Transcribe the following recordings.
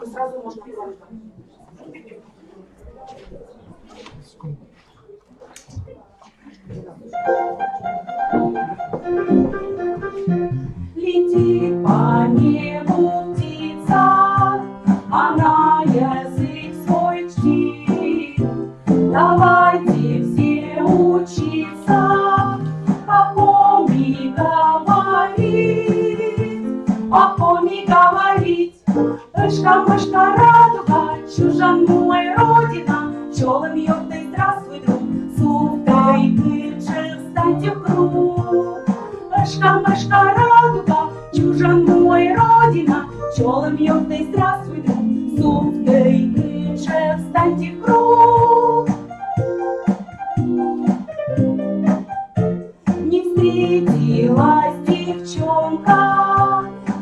Сразу можно летит по небу птица, она язык свой чтит. Давайте все учиться, попомни говорить. Мышка, радуга, чужаной родина, пчелы бьет, да здравствуй, друг, сухой бычек, встаньте в круг. Мышка, радуга, чужаной родина, пчелы бьет, да здравствуй, друг, сухой бычек, встаньте в круг. Не встретилась девчонка,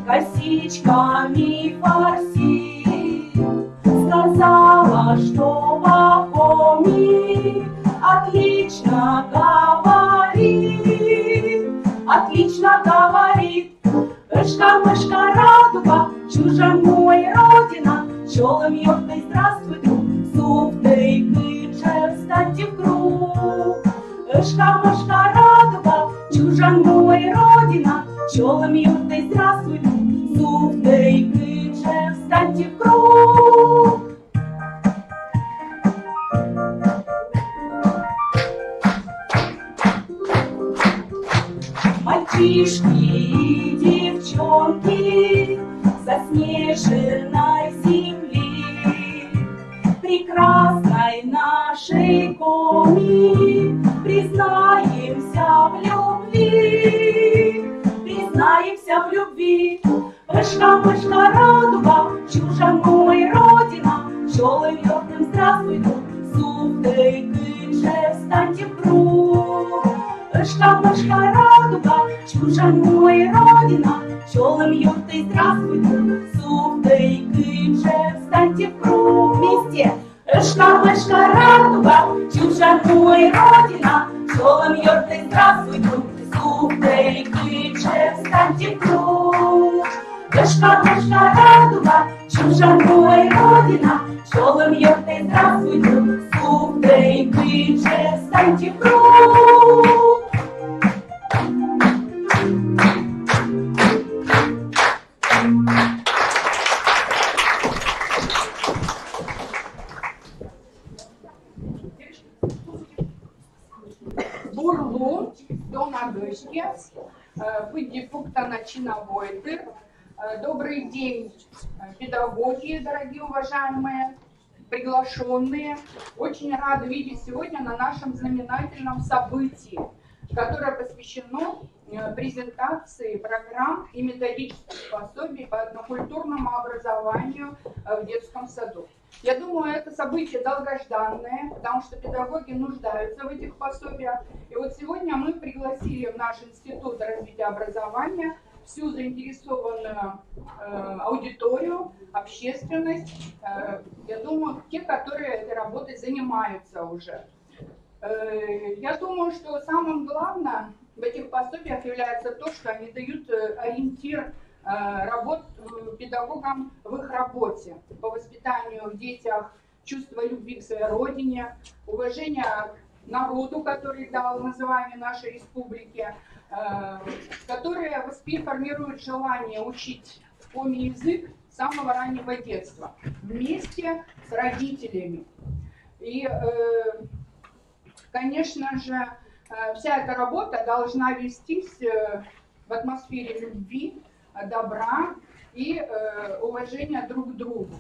косичками форсит, сказала, что Пахомий отлично говорит. Мышка, радуга, чужаной родина, пчелы бьет, да здравствуй, друг, сухой бычек, встаньте в круг. Мышка, радуга, чужаной родина, пчелы бьет, да здравствуй, друг, сухой бычек, встаньте в круг. Мальчишки и девчонки заснеженной земли, прекрасной нашей Коми, признаемся в любви. Мышка, радуга, чужаной родина, пчелы бьет, им здравствуй, друг, сухой бычек, встаньте в круг. Мышка, радуга, чужаной родина, пчелы бьет, и здравствуй, друг, сухой бычек, встаньте в круг. Вместе. Мышка, радуга, чужаной родина, пчелы бьет, и здравствуй, друг, сухой бычек, встаньте в круг. Мышка, радуга, чужаной родина, пчелы бьет, и здравствуй, друг, сухой бычек, встаньте в круг. Бурлун до Надышки, Пыдипукта Начиновойты. Добрый день, педагоги, дорогие уважаемые, приглашенные. Очень рада видеть сегодня на нашем знаменательном событии, которое посвящено презентации программ и методических пособий по однокультурному образованию в детском саду. Я думаю, это событие долгожданное, потому что педагоги нуждаются в этих пособиях. И вот сегодня мы пригласили в наш Институт развития образования всю заинтересованную аудиторию, общественность, я думаю, те, которые этой работой занимаются уже. Я думаю, что самым главным в этих пособиях является то, что они дают ориентир педагогам в их работе по воспитанию в детях чувства любви к своей родине, уважения к народу, который дал название нашей республики, которые формируют желание учить коми язык с самого раннего детства вместе с родителями. И, конечно же, вся эта работа должна вестись в атмосфере любви, добра и уважения друг к другу.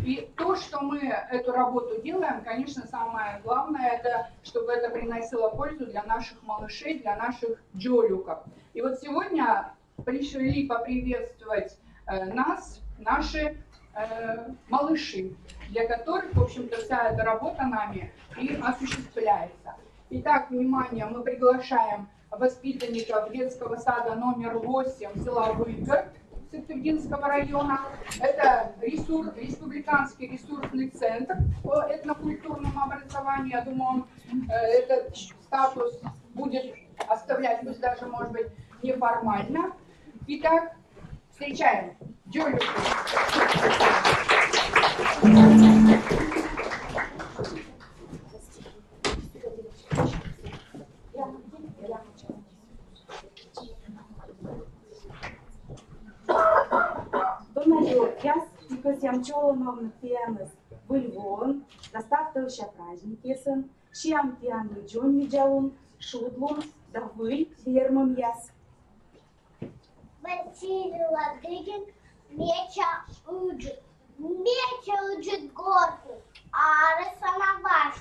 И то, что мы эту работу делаем, конечно, самое главное, это чтобы это приносило пользу для наших малышей, для наших джолюков. И вот сегодня пришли поприветствовать нас, наши малыши, для которых, в общем-то, вся эта работа нами и осуществляется. Итак, внимание, мы приглашаем воспитанников детского сада номер 8 села Выгород Сыктывдинского района. Это республиканский ресурсный центр по этнокультурному образованию. Я думаю, он этот статус будет оставлять, пусть даже, может быть, неформально. Итак, встречаем Джолю. Am cholom pianes vâlvon, dostavtăușa praznikesen, și am pian John Jaun, шудлун, да вы, фермам яс. Василий Ладыгин, меча уджит горку, а рисоваш,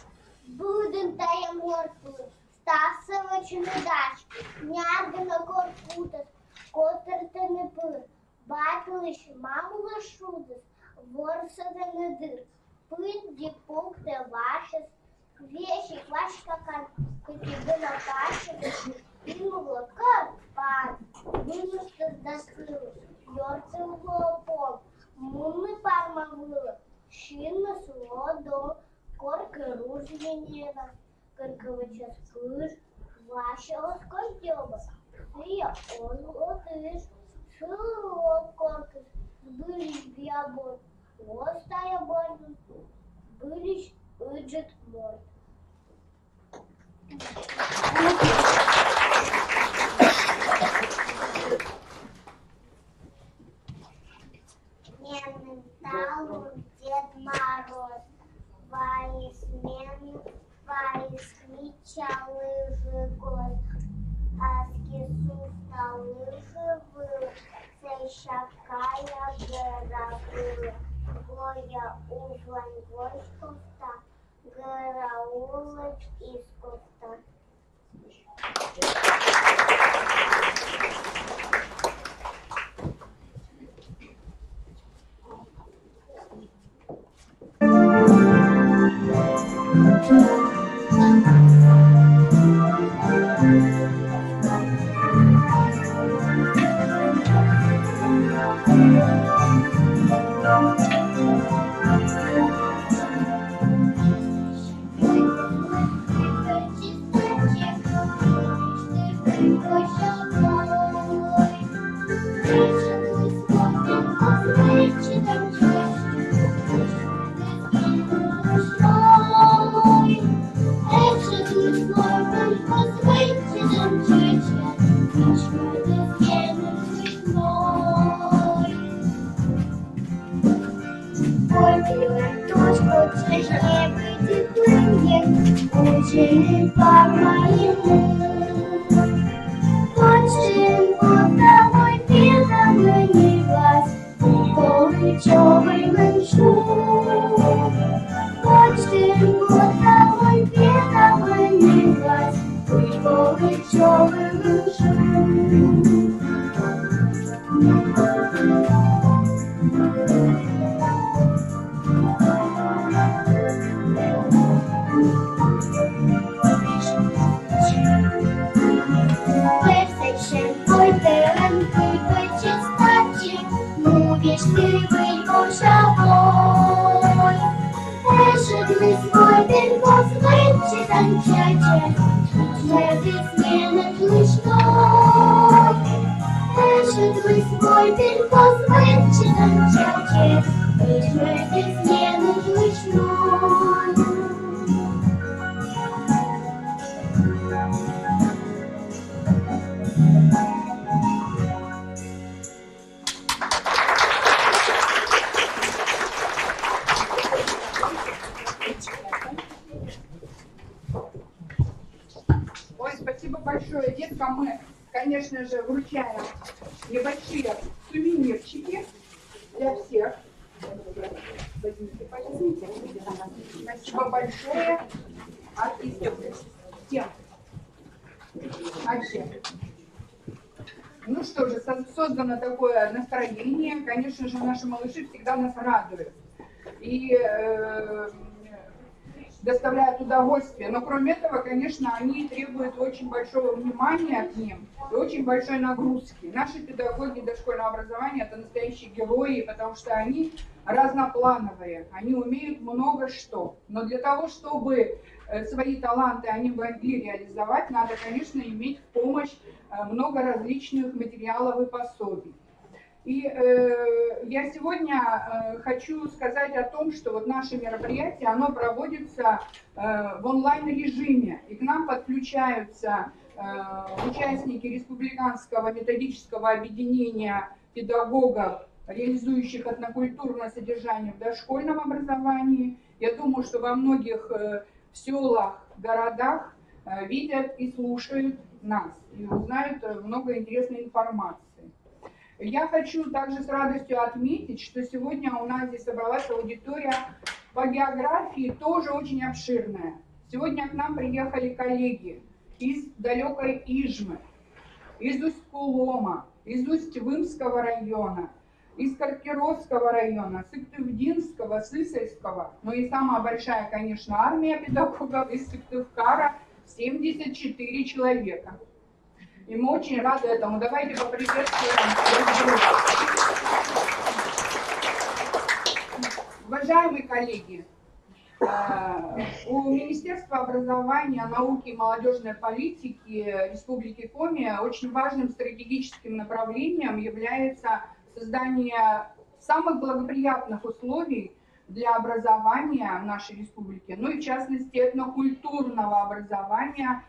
будем таем морку, стасович недач, нярга на корпутас, котр ты не пыр, батлыш, маму лошудас, ворсада не дыр, пынди пункты ваши, вещи ваши какан, какие на каше, Пилот, карпан, выносит до силы, йорцы углопом, мумы пармаглы, шина сводом, корка ружьенена, корковича скыш, вашего скольдеба, сия он лотыш, шило коркыш, былищ бьябон, остая бордун, былищ ыджет морд. Сменным талом Дед Мороз, твои смены, твои скрича лыжи год, аски суста лыжи был, сей шакая гора была, гоя углань войскоста, караулы из коста. танчаче, безысменный лучной. Решит вы свой перекос, вычи танчаче, безысменный лучной. Ой, спасибо большое. Деткам мы, конечно же, вручаем небольшие сувенирчики для всех. Спасибо большое. Всем. Вообще. Ну что же, создано такое настроение. Конечно же, наши малыши всегда нас радуют. И доставляют удовольствие. Но кроме этого, конечно, они требуют очень большого внимания к ним и очень большой нагрузки. Наши педагоги дошкольного образования – это настоящие герои, потому что они разноплановые, они умеют много что. Но для того, чтобы свои таланты они могли реализовать, надо, конечно, иметь в помощь много различных материалов и пособий. И я сегодня хочу сказать о том, что вот наше мероприятие, оно проводится в онлайн-режиме, и к нам подключаются участники Республиканского методического объединения педагогов, реализующих этнокультурное содержание в дошкольном образовании. Я думаю, что во многих селах, городах видят и слушают нас, и узнают много интересной информации. Я хочу также с радостью отметить, что сегодня у нас здесь собралась аудитория по географии, тоже очень обширная. Сегодня к нам приехали коллеги из далекой Ижмы, из Усть-Кулома, из Усть-Вымского района, из Каркеровского района, Сыктывдинского, Сысольского. Ну и самая большая, конечно, армия педагогов из Сыктывкара, 74 человека. И мы очень рады этому. Давайте поприветствуем друг друга. Уважаемые коллеги, у Министерства образования, науки и молодежной политики Республики Коми очень важным стратегическим направлением является создание самых благоприятных условий для образования в нашей республике, ну и в частности этнокультурного образования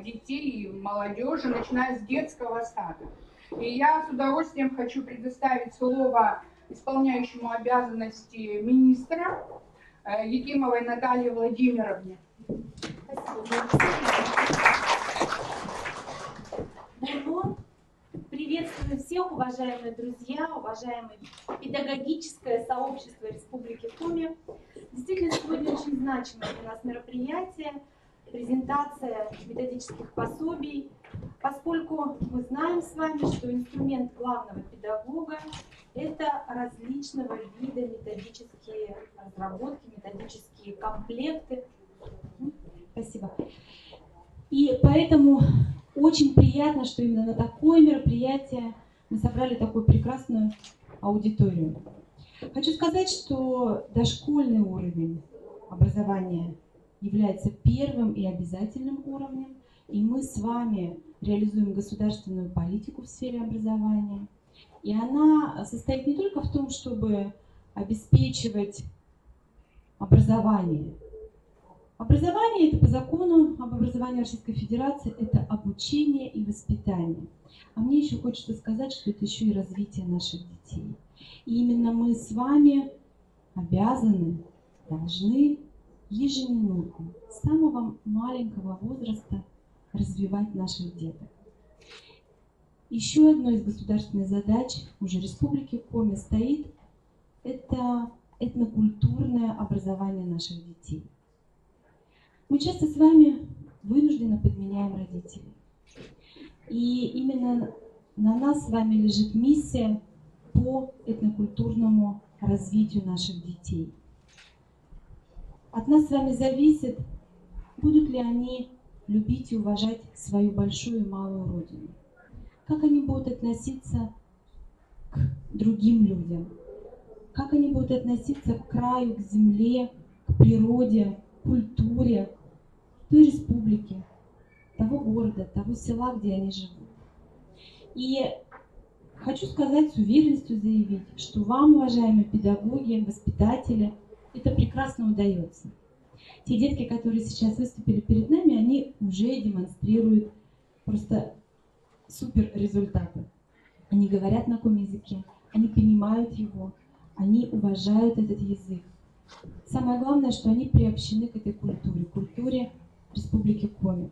детей и молодежи, начиная с детского сада. И я с удовольствием хочу предоставить слово исполняющему обязанности министра Якимовой Наталье Владимировне. Спасибо. Приветствую всех, уважаемые друзья, уважаемое педагогическое сообщество Республики Коми. Действительно, сегодня очень значимое у нас мероприятие, презентация методических пособий, поскольку мы знаем с вами, что инструмент главного педагога – это различного вида методические разработки, методические комплекты. Спасибо. И поэтому очень приятно, что именно на такое мероприятие мы собрали такую прекрасную аудиторию. Хочу сказать, что дошкольный уровень образования является первым и обязательным уровнем, и мы с вами реализуем государственную политику в сфере образования. И она состоит не только в том, чтобы обеспечивать образование. Образование – это по закону об образовании Российской Федерации, это обучение и воспитание. А мне еще хочется сказать, что это еще и развитие наших детей. И именно мы с вами обязаны, должны ежеминутно, с самого маленького возраста развивать наших деток. Еще одной из государственных задач уже Республики Коми стоит – это этнокультурное образование наших детей. Мы часто с вами вынужденно подменяем родителей. И именно на нас с вами лежит миссия по этнокультурному развитию наших детей. От нас с вами зависит, будут ли они любить и уважать свою большую и малую родину. Как они будут относиться к другим людям. Как они будут относиться к краю, к земле, к природе, к культуре, той республики, того города, того села, где они живут. И хочу сказать, с уверенностью заявить, что вам, уважаемые педагоги, воспитатели, это прекрасно удается. Те детки, которые сейчас выступили перед нами, они уже демонстрируют просто супер результаты. Они говорят на каком языке, они понимают его, они уважают этот язык. Самое главное, что они приобщены к этой культуре Республики Коми.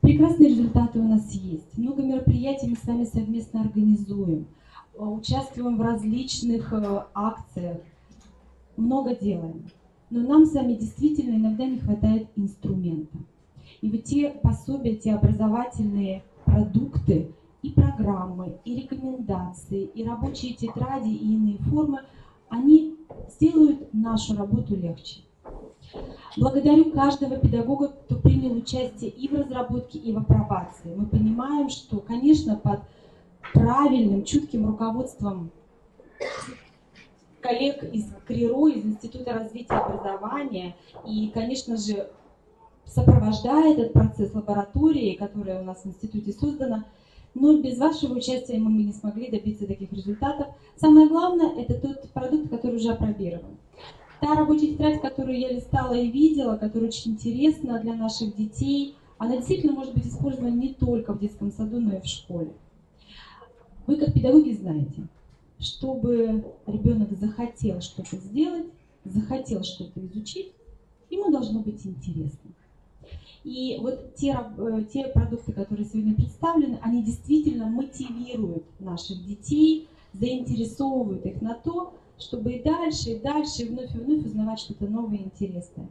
Прекрасные результаты у нас есть. Много мероприятий мы с вами совместно организуем, участвуем в различных акциях, много делаем. Но нам с вами действительно иногда не хватает инструмента. И вот те пособия, те образовательные продукты, и программы, и рекомендации, и рабочие тетради, и иные формы, они сделают нашу работу легче. Благодарю каждого педагога, кто принял участие и в разработке, и в апробации. Мы понимаем, что, конечно, под правильным, чутким руководством коллег из КРИРО, из Института развития образования, и, конечно же, сопровождая этот процесс лаборатории, которая у нас в институте создана, но без вашего участия мы не смогли добиться таких результатов. Самое главное, это тот продукт, который уже опробирован. Та рабочая тетрадь, которую я листала и видела, которая очень интересна для наших детей, она действительно может быть использована не только в детском саду, но и в школе. Вы, как педагоги, знаете, чтобы ребенок захотел что-то сделать, захотел что-то изучить, ему должно быть интересно. И вот те продукты, которые сегодня представлены, они действительно мотивируют наших детей, заинтересовывают их на то, чтобы и дальше, и вновь узнавать что-то новое и интересное.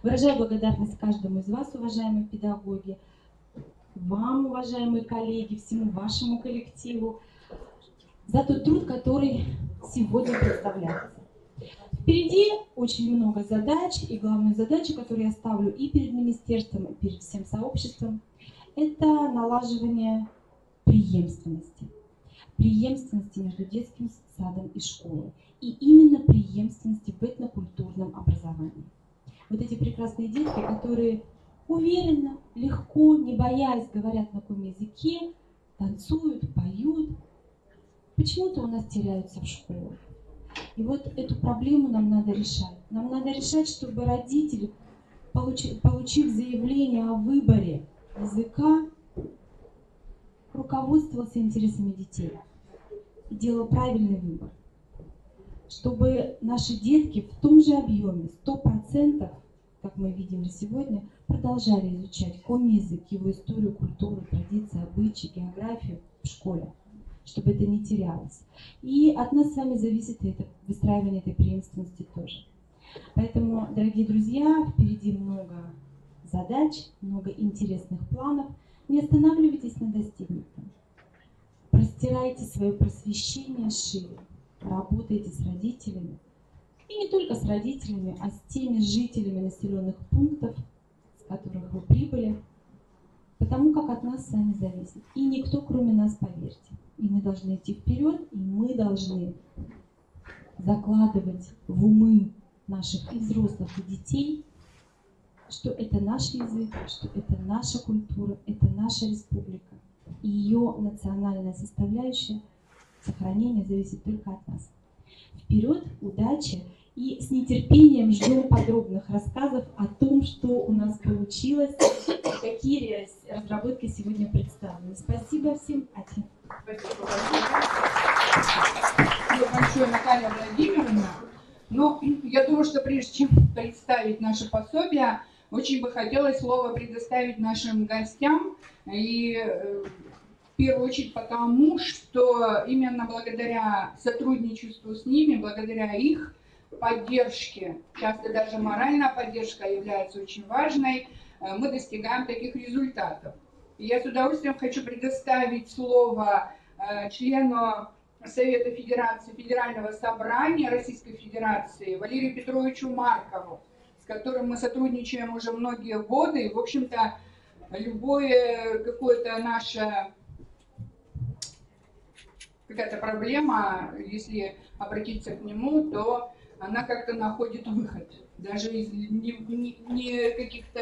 Выражаю благодарность каждому из вас, уважаемые педагоги, вам, уважаемые коллеги, всему вашему коллективу, за тот труд, который сегодня представляется. Впереди очень много задач, и главная задача, которую я ставлю и перед министерством, и перед всем сообществом, это налаживание преемственности. Преемственности между детским садом и школой. И именно преемственности в этнокультурном образовании. Вот эти прекрасные детки, которые уверенно, легко, не боясь, говорят на каком языке, танцуют, поют, почему-то у нас теряются в школах. И вот эту проблему нам надо решать. Нам надо решать, чтобы родитель, получив заявление о выборе языка, руководствовался интересами детей и делал правильный выбор. Чтобы наши детки в том же объеме, 100%, как мы видим сегодня, продолжали изучать коми язык, его историю, культуру, традиции, обычаи, географию в школе, чтобы это не терялось. И от нас с вами зависит это выстраивание этой преемственности тоже. Поэтому, дорогие друзья, впереди много задач, много интересных планов. Не останавливайтесь на достигнутом. Простирайте свое просвещение шире. Работайте с родителями. И не только с родителями, а с теми жителями населенных пунктов, с которых вы прибыли. Потому как от нас с вами зависит. И никто, кроме нас, поверьте. И мы должны идти вперед, и мы должны закладывать в умы наших и взрослых, и детей, что это наш язык, что это наша культура, это наша республика. И ее национальная составляющая, сохранение зависит только от нас. Вперед, удачи! И с нетерпением ждем подробных рассказов о том, что у нас получилось, какие разработки сегодня представлены. Спасибо всем, Ати. Спасибо большое, Наталья Владимировна. Но я думаю, что прежде чем представить наше пособие, очень бы хотелось слово предоставить нашим гостям. И в первую очередь потому, что именно благодаря сотрудничеству с ними, благодаря их поддержке, часто даже моральная поддержка является очень важной, мы достигаем таких результатов. И я с удовольствием хочу предоставить слово члену Совета Федерации, Федерального собрания Российской Федерации Валерию Петровичу Маркову, с которым мы сотрудничаем уже многие годы. И, в общем-то, любое какое-то наша какая-то проблема, если обратиться к нему, то она как-то находит выход. даже из не каких-то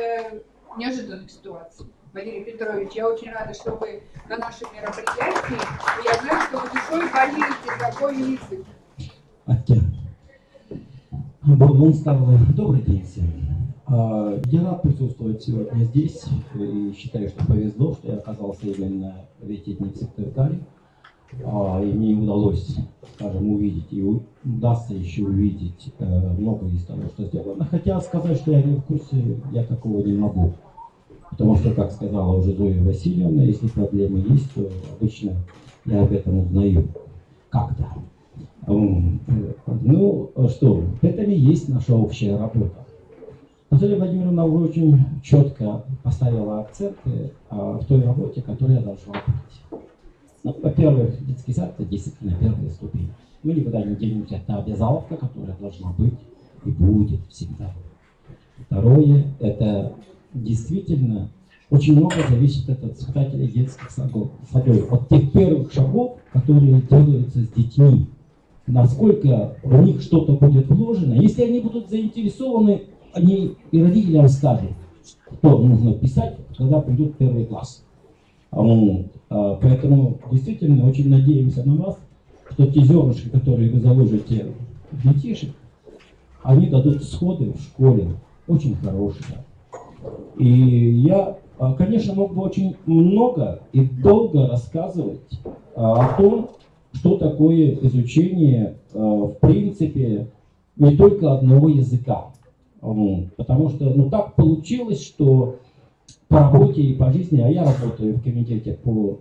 неожиданных ситуаций. Валерий Петрович, я очень рада, что вы на нашем мероприятии. И я знаю, что вы душой болеете за такой язык. Добрый день всем. Я рад присутствовать сегодня здесь и считаю, что повезло, что я оказался именно в эти дни в Сыктывкаре. И мне удалось, скажем, увидеть и удастся еще увидеть много из того, что сделано. Хотя сказать, что я не в курсе, я такого не могу. Потому что, как сказала уже Зоя Васильевна, если проблемы есть, то обычно я об этом узнаю как-то. Ну что, в этом и есть наша общая работа. Наталья Владимировна уже очень четко поставила акценты в той работе, которая должна быть. Ну, во-первых, детский сад — это действительно первая ступень. Мы никуда не денемся, это обязаловка, которая должна быть и будет всегда. Второе, это действительно очень много зависит от воспитателей детских садов, от тех первых шагов, которые делаются с детьми. Насколько в них что-то будет вложено. Если они будут заинтересованы, они и родителям скажут, что нужно писать, когда придут в первый класс. Поэтому действительно очень надеемся на вас, что те зернышки, которые вы заложите в детишек, они дадут всходы в школе очень хорошие. И я, конечно, мог бы очень много и долго рассказывать о том, что такое изучение, в принципе, не только одного языка. Потому что, так получилось, что по работе и по жизни, а я работаю в комитете по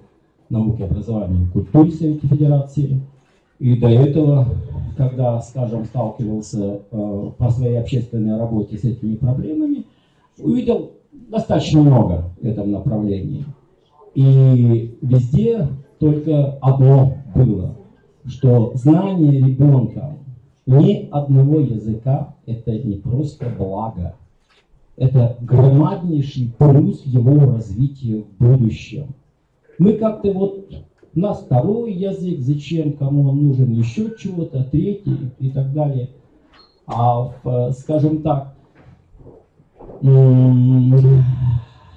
науке, образованию и культуре Совета Федерации. И до этого, когда, скажем, сталкивался по своей общественной работе с этими проблемами, увидел достаточно много в этом направлении. И везде только одно было, что знание ребенка ни одного языка — это не просто благо, это громаднейший плюс его развития в будущем. Мы как-то у нас второй язык, зачем, кому он нужен, еще чего-то, третий и так далее. Скажем так,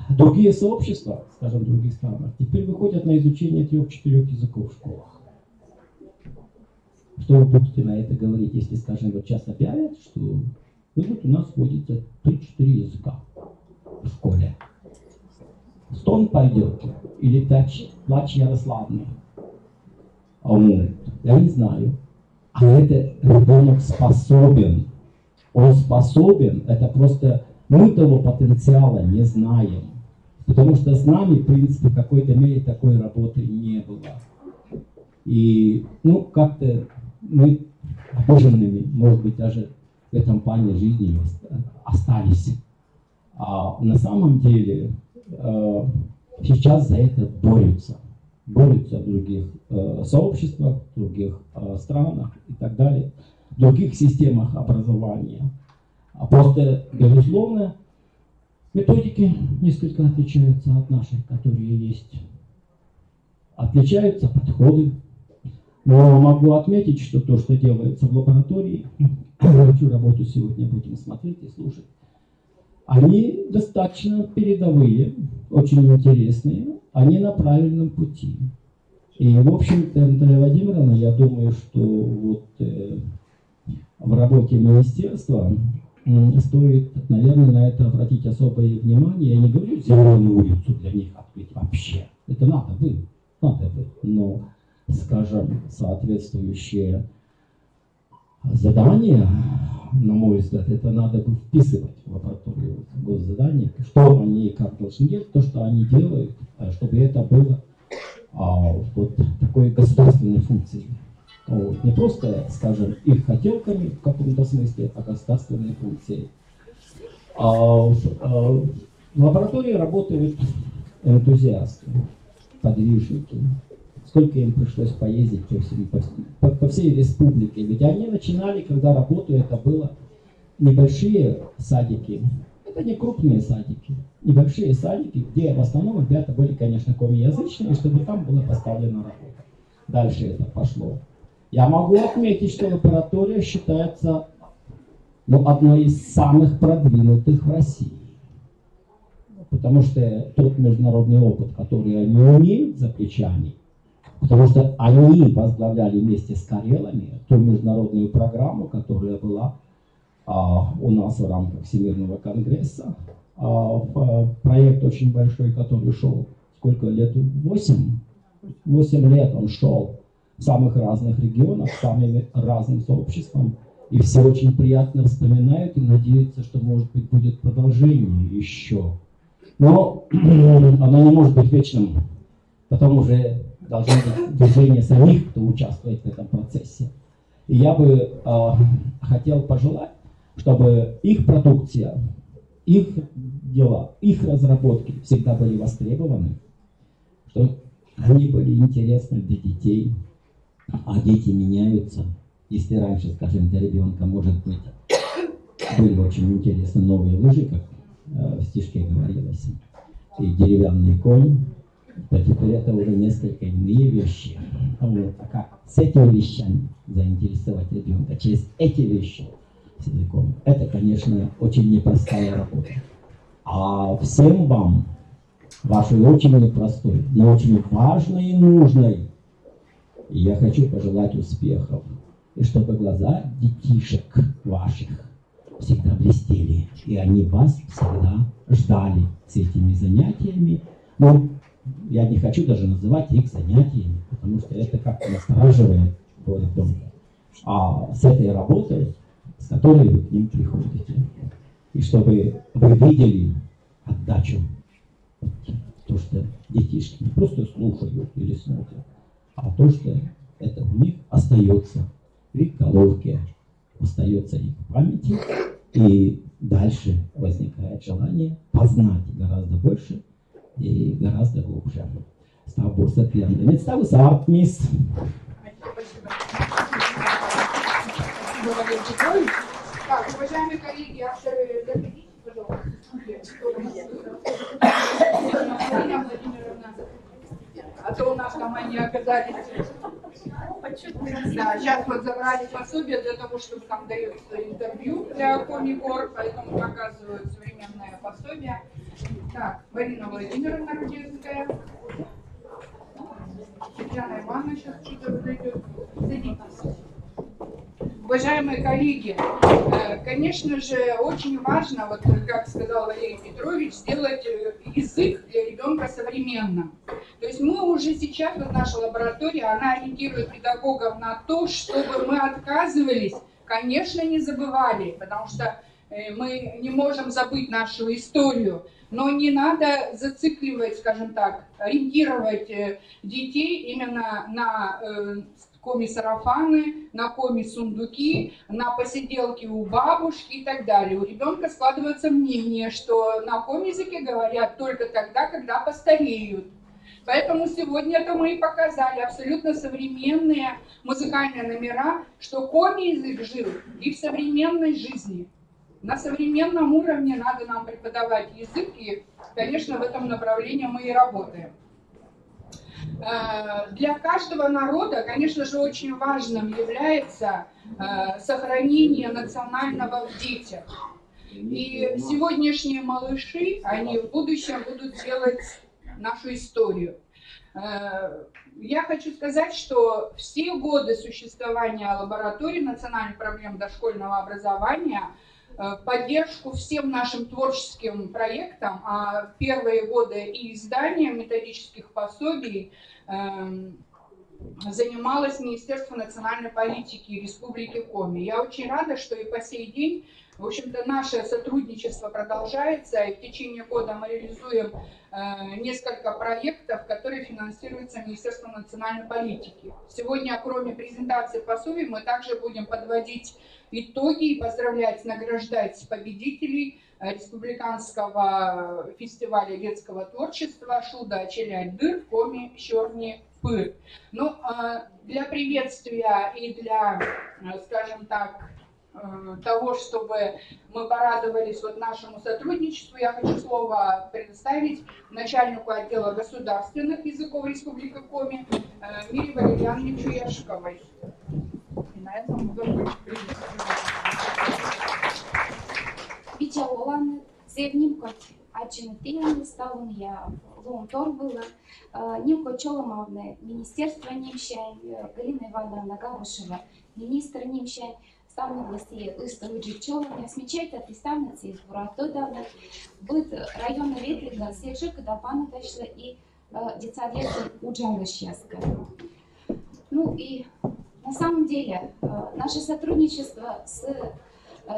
другие сообщества, скажем, в других странах, теперь выходят на изучение 3-4 языков в школах. Что вы будете на это говорить, если, скажем, сейчас объявят, что у нас вводится 3-4 языка в школе? Стон пойдет или плач Ярославны? Я не знаю. А это ребенок способен. Он способен, это просто мы того потенциала не знаем. Потому что с нами, в принципе, в какой-то мере такой работы не было. И, как-то мы обиженными, может быть, даже в этом плане жизни остались. А на самом деле сейчас за это борются. Борются в других сообществах, в других странах и так далее, в других системах образования. Просто, безусловно, методики несколько отличаются от наших, которые есть. Отличаются подходы. Но могу отметить, что то, что делается в лаборатории, всю работу сегодня будем смотреть и слушать, они достаточно передовые, очень интересные, они на правильном пути. И, в общем-то, Наталья Владимировна, я думаю, что в работе министерства стоит, наверное, на это обратить особое внимание. Я не говорю зеленую улицу для них открыть вообще. Это надо бы. Но, скажем, соответствующее задание, на мой взгляд, это надо бы вписывать в лабораторию госзадания, что они как должны делать, то, что они делают, чтобы это было такой государственной функцией. Не просто, скажем, их хотелками в каком-то смысле, а государственной функцией. В лаборатории работают энтузиасты, подвижники. Сколько им пришлось поездить по всей республике. Ведь они начинали, когда работу, это было небольшие садики. Это не крупные садики. Небольшие садики, где в основном ребята были, конечно, комиязычные, чтобы там была поставлена работа. Дальше это пошло. Я могу отметить, что лаборатория считается но одной из самых продвинутых в России. Потому что тот международный опыт, который они имеют за плечами, потому что они возглавляли вместе с карелами ту международную программу, которая была у нас в рамках Всемирного конгресса. Проект очень большой, который шел, сколько лет? 8 лет он шел в самых разных регионах, с самыми разным сообществом. И все очень приятно вспоминают и надеются, что, может быть, будет продолжение еще. Но оно не может быть вечным. Потом уже должно быть движение самих, кто участвует в этом процессе. И я бы хотел пожелать, чтобы их продукция, их дела, их разработки всегда были востребованы, чтобы они были интересны для детей, а дети меняются. Если раньше, скажем, для ребенка, может быть, были очень интересны новые лыжи, как в стишке говорилось, и деревянный конь, то теперь это уже несколько иные вещи. Вот. А как с этими вещами заинтересовать ребенка, через эти вещи с языком, это, конечно, очень непростая работа. А всем вам, вашей очень непростой, но очень важной и нужной, я хочу пожелать успехов. И чтобы глаза детишек ваших всегда блестели, и они вас всегда ждали с этими занятиями. Но я не хочу даже называть их занятиями, потому что это как-то настораживает ребенка. А с этой работой, с которой вы к ним приходите, и чтобы вы видели отдачу, то, что детишки не просто слушают или смотрят, а то, что это у них остается в их головке, остается их в памяти, и дальше возникает желание познать гораздо больше и гораздо глубже. Стабурса Тьяндамит, Стабурса Артмис. Так, уважаемые коллеги, авторы, заходите, пожалуйста. Марина Владимировна, а то у нас там они оказались. Да, сейчас вот забрали пособие для того, чтобы там дается интервью для Комикор, поэтому показывают современное пособие. Так, Марина Владимировна Рудецкая. Татьяна Ивановна сейчас что-то подойдет. Садитесь. Уважаемые коллеги, конечно же, очень важно, вот как сказал Валерий Петрович, сделать язык для ребенка современным. То есть мы уже сейчас, вот наша лаборатория, она ориентирует педагогов на то, чтобы мы отказывались, конечно, не забывали, потому что мы не можем забыть нашу историю, но не надо зацикливать, скажем так, ориентировать детей именно на коми-сарафаны, на коми-сундуки, на посиделки у бабушки и так далее. У ребенка складывается мнение, что на коми-языке говорят только тогда, когда постареют. Поэтому сегодня это мы и показали абсолютно современные музыкальные номера, что коми-язык жил и в современной жизни. На современном уровне надо нам преподавать язык, и, конечно, в этом направлении мы и работаем. Для каждого народа, конечно же, очень важным является сохранение национального в детях. И сегодняшние малыши, они в будущем будут делать нашу историю. Я хочу сказать, что все годы существования лаборатории национальных проблем дошкольного образования поддержку всем нашим творческим проектам, а первые годы и издания методических пособий занималось Министерство национальной политики Республики Коми. Я очень рада, что и по сей день, в общем-то, наше сотрудничество продолжается, и в течение года мы реализуем несколько проектов, которые финансируются Министерством национальной политики. Сегодня, кроме презентации пособий, мы также будем подводить итоги и поздравлять, награждать победителей республиканского фестиваля детского творчества «Шуда Челядыр» в Коми Черни Пыр. Но для приветствия и для, скажем так, того, чтобы мы порадовались вот нашему сотрудничеству, я хочу слово предоставить начальнику отдела государственных языков Республики Коми Мире Валерьяновичу Яшковой. И на этом мы закончим. Чалолан зевним Аджинатиан ставун я лом торбыла, Нимко Чоломовне, Министерство Нимщай, Галина Ивановна Галушева, министр Нимщай, ставны власти Истовыджи Чоломня, смечайте от ставницы из Буратодавна, будет района Ветлига, Сержи, когда пана дошла и детсадьеты Уджангашьяска. Ну и на самом деле наше сотрудничество с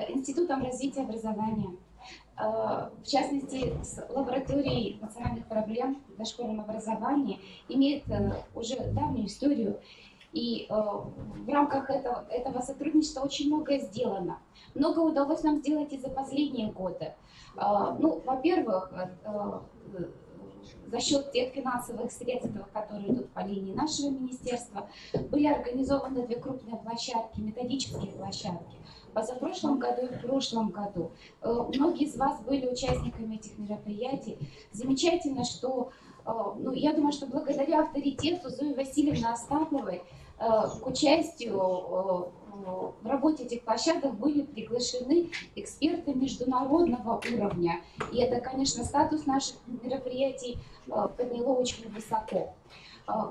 Институтом развития образования, в частности, с лабораторией национальных проблем в дошкольном образовании, имеет уже давнюю историю. И в рамках этого сотрудничества очень многое сделано. Много удалось нам сделать и за последние годы. Ну, во-первых, за счет тех финансовых средств, которые идут по линии нашего министерства, были организованы 2 крупные площадки, методические площадки. В позапрошлом году и в прошлом году. Многие из вас были участниками этих мероприятий. Замечательно, что, ну, я думаю, что благодаря авторитету Зои Васильевны Остаповой к участию в работе этих площадок были приглашены эксперты международного уровня. И это, конечно, статус наших мероприятий подняло очень высоко.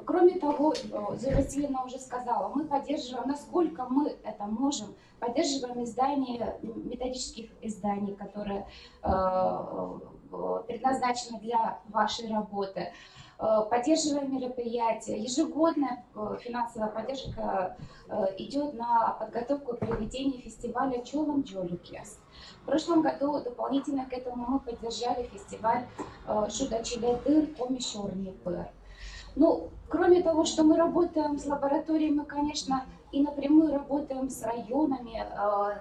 Кроме того, Зоя Васильевна уже сказала, мы поддерживаем, насколько мы это можем, поддерживаем издание методических изданий, которые предназначены для вашей работы. Поддерживаем мероприятия. Ежегодная финансовая поддержка идет на подготовку и проведение фестиваля Чолом Джолюкес. В прошлом году дополнительно к этому мы поддержали фестиваль Шудачилядыр Комишорный Пэр. Ну, кроме того, что мы работаем с лабораторией, мы, конечно, и напрямую работаем с районами,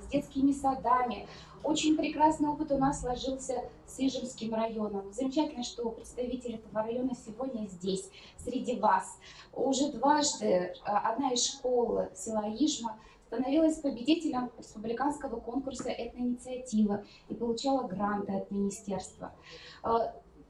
с детскими садами. Очень прекрасный опыт у нас сложился с Ижемским районом. Замечательно, что представитель этого района сегодня здесь, среди вас. Уже дважды одна из школ села Ижма становилась победителем республиканского конкурса «Этноинициатива» и получала гранты от министерства.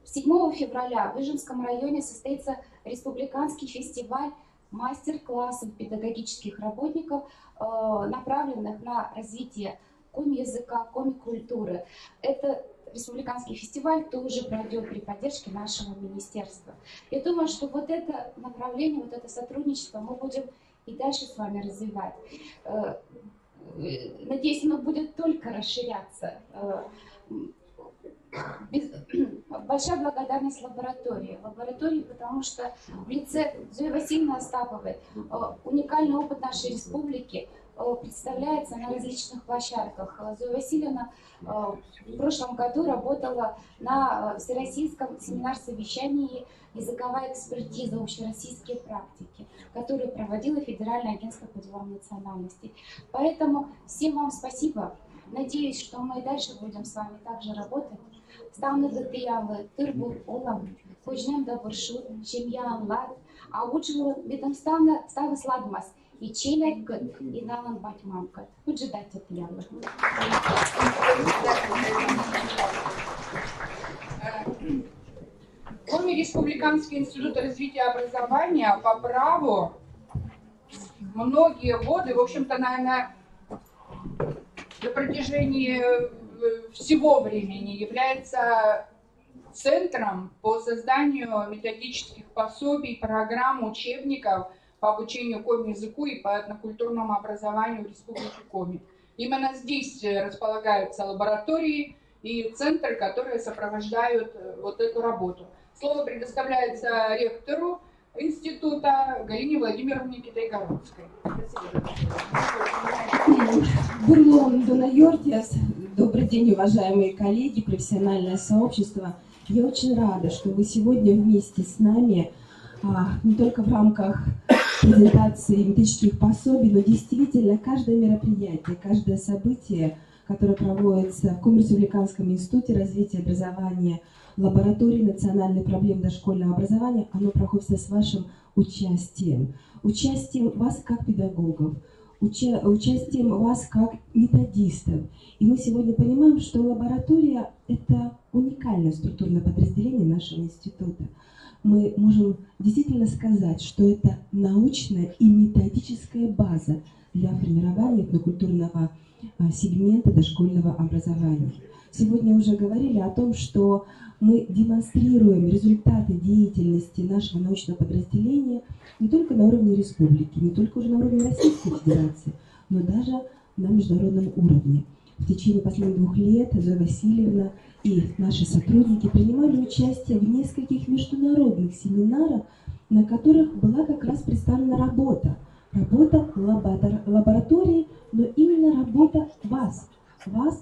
7 февраля в Ижемском районе состоится республиканский фестиваль мастер-классов педагогических работников, направленных на развитие коми-языка, коми-культуры. Это республиканский фестиваль тоже пройдет при поддержке нашего министерства. Я думаю, что вот это направление, вот это сотрудничество мы будем и дальше с вами развивать. Надеюсь, оно будет только расширяться. Большая благодарность лаборатории. Лаборатории, потому что в лице Зои Васильевны Остаповой уникальный опыт нашей республики представляется на различных площадках. Зоя Васильевна в прошлом году работала на Всероссийском семинар-совещании «Языковая экспертиза. Общероссийские практики», которую проводила Федеральное агентство по делам национальностей. Поэтому всем вам спасибо. Надеюсь, что мы и дальше будем с вами также работать. Ставны датыялы, тырбур олам, кожнем да буршут, чемьян лад, а учил бедом ставны сладмас, и челядь гад, и налан бать мамкат. Уджидать датыялы. Коми Республиканский институт развития образования по праву многие годы, в общем-то, наверное, на протяжении всего времени является центром по созданию методических пособий, программ, учебников по обучению коми-языку и по этнокультурному образованию в Республике Коми. Именно здесь располагаются лаборатории и центры, которые сопровождают вот эту работу. Слово предоставляется ректору института Галине Владимировне Китай-Городской. Бурлон Дунайортиас. Добрый день, уважаемые коллеги, профессиональное сообщество. Я очень рада, что вы сегодня вместе с нами, не только в рамках презентации методических пособий, но действительно каждое мероприятие, каждое событие, которое проводится в Коми-Республиканском институте развития образования, лаборатории национальных проблем дошкольного образования, оно проходит с вашим участием. Участием вас как педагогов, участием вас как методистов. И мы сегодня понимаем, что лаборатория – это уникальное структурное подразделение нашего института. Мы можем действительно сказать, что это научная и методическая база для формирования этнокультурного сегмента дошкольного образования. сегодня уже говорили о том, что мы демонстрируем результаты деятельности нашего научного подразделения не только на уровне республики, не только уже на уровне Российской Федерации, но даже на международном уровне. В течение последних 2 лет Зоя Васильевна и наши сотрудники принимали участие в нескольких международных семинарах, на которых была как раз представлена работа лаборатории, но именно работа вас,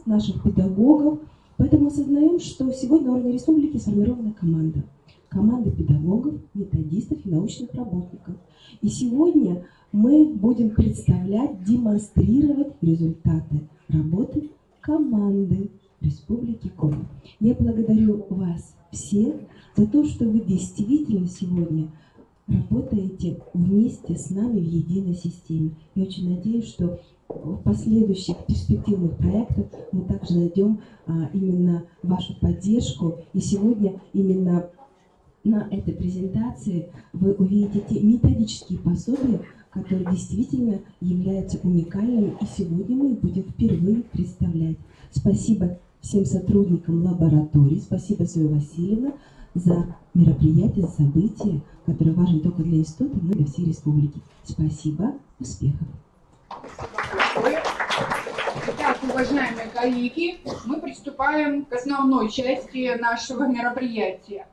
наших педагогов. Поэтому осознаем, что сегодня на уровне республики сформирована команда педагогов, методистов и научных работников. И сегодня мы будем представлять, демонстрировать результаты работы команды Республики Коми. Я благодарю вас всех за то, что вы действительно сегодня работаете вместе с нами в единой системе. Я очень надеюсь, что в последующих перспективных проектах мы также найдем именно вашу поддержку. И сегодня именно на этой презентации вы увидите те методические пособия, которые действительно являются уникальными, и сегодня мы их будем впервые представлять. Спасибо всем сотрудникам лаборатории, спасибо, Зоя Васильевна, за мероприятие, за событие, которое важно не только для института, но и для всей республики. Спасибо, успехов! Итак, уважаемые коллеги, мы приступаем к основной части нашего мероприятия.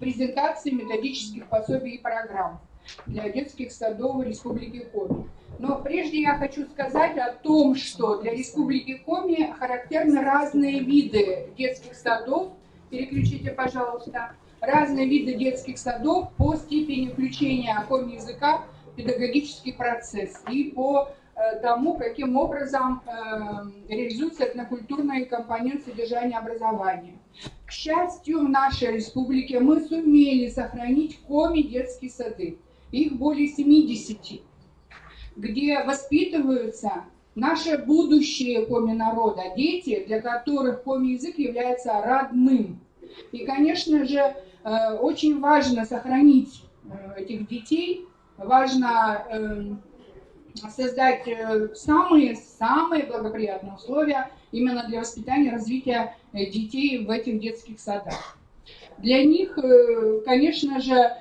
Презентации методических пособий и программ для детских садов Республики Коми. Но прежде я хочу сказать о том, что для Республики Коми характерны разные виды детских садов. Переключите, пожалуйста. Разные виды детских садов по степени включения коми языка в педагогический процесс и по тому, каким образом реализуется этнокультурный компонент содержания образования. К счастью, в нашей республике мы сумели сохранить коми детские сады. Их более 70, где воспитываются наше будущее коми народа, дети, для которых коми язык является родным. И, конечно же, очень важно сохранить этих детей, важно создать самые благоприятные условия именно для воспитания и развития детей в этих детских садах. Для них, конечно же,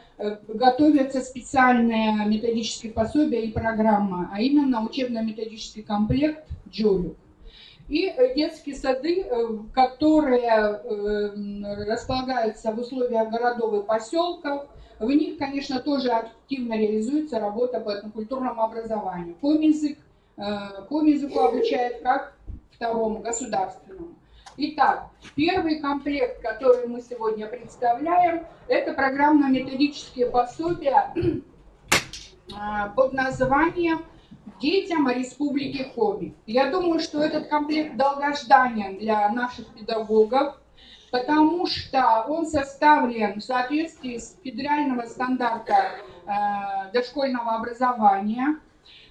готовятся специальные методические пособия и программы, а именно учебно-методический комплект «Джолюк». И детские сады, которые располагаются в условиях городов и поселков, в них, конечно, тоже активно реализуется работа по этнокультурному образованию. Коми-языку обучают как второму, государственному. Итак, первый комплект, который мы сегодня представляем, это программно-методические пособия под названием «Детям Республики Коми». Я думаю, что этот комплект долгожданен для наших педагогов, потому что он составлен в соответствии с федерального стандарта дошкольного образования.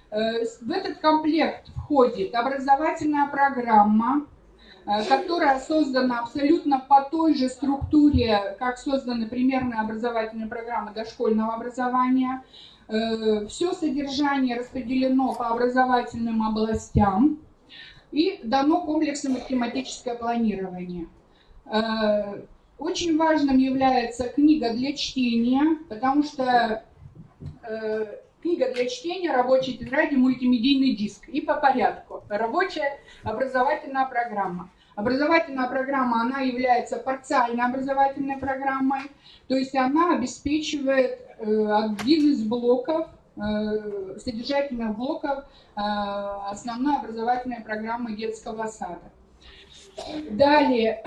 В этот комплект входит образовательная программа, которая создана абсолютно по той же структуре, как созданы примерные образовательные программы дошкольного образования. Все содержание распределено по образовательным областям и дано комплексное математическое планирование. Очень важным является книга для чтения, потому что книга для чтения, рабочая тетрадь и мультимедийный диск. И по порядку. Рабочая образовательная программа. Образовательная программа, она является парциальной образовательной программой, то есть она обеспечивает один из блоков, содержательных блоков основной образовательной программы детского сада. Далее,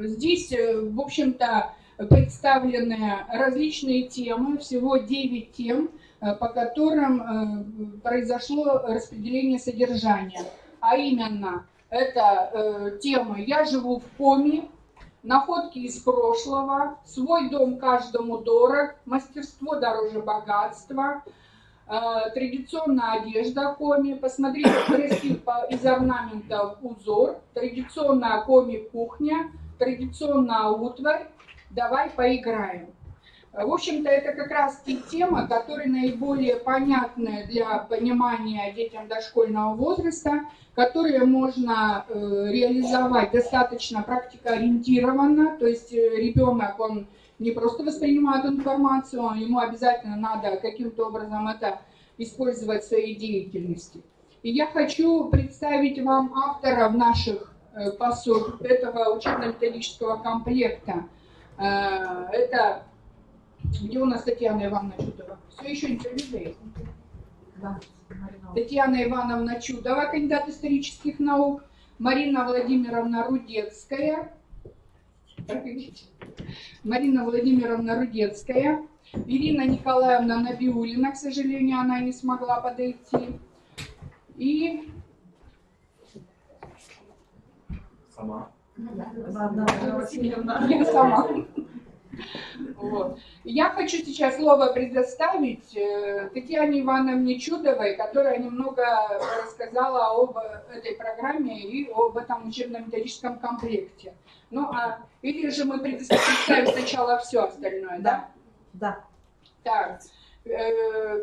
здесь, в общем-то, представлены различные темы, всего 9 тем, по которым произошло распределение содержания. А именно, это темы «Я живу в Коми», «Находки из прошлого», «Свой дом каждому дорог», «Мастерство дороже богатства», традиционная одежда Коми, посмотрите красив из орнаментов узор, традиционная Коми кухня, традиционная утварь, давай поиграем. В общем-то, это как раз те темы, которые наиболее понятны для понимания детям дошкольного возраста, которые можно реализовать достаточно практикоориентированно, то есть ребенок, он не просто воспринимает информацию, ему обязательно надо каким-то образом это использовать в своей деятельности. И я хочу представить вам авторов наших пособий этого учебно-методического комплекта. Это где у нас Татьяна Ивановна Чудова? Все еще интервью дает? Да. Татьяна Ивановна Чудова, кандидат исторических наук, Марина Владимировна Рудецкая, Марина Владимировна Рудецкая, Ирина Николаевна Набиуллина, к сожалению, она не смогла подойти, и сама. Я сама. Вот. Я хочу сейчас слово предоставить Татьяне Ивановне Чудовой, которая немного рассказала об этой программе и об этом учебно-методическом комплекте. Ну, или же мы представим сначала все остальное, да? Да. Так,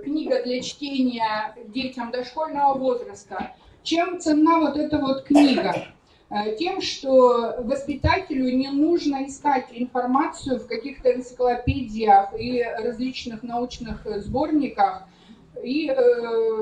книга для чтения детям дошкольного возраста. Чем ценна вот эта вот книга? Тем, что воспитателю не нужно искать информацию в каких-то энциклопедиях и различных научных сборниках и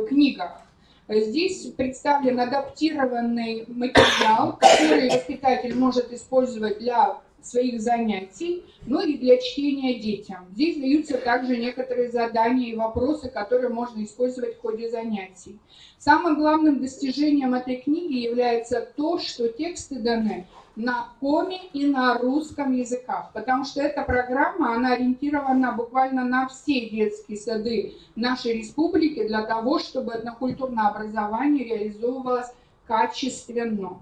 книгах. Здесь представлен адаптированный материал, который воспитатель может использовать для своих занятий, ну и для чтения детям. Здесь даются также некоторые задания и вопросы, которые можно использовать в ходе занятий. Самым главным достижением этой книги является то, что тексты даны на коми и на русском языках, потому что эта программа, она ориентирована буквально на все детские сады нашей республики для того, чтобы этнокультурное образование реализовывалось качественно.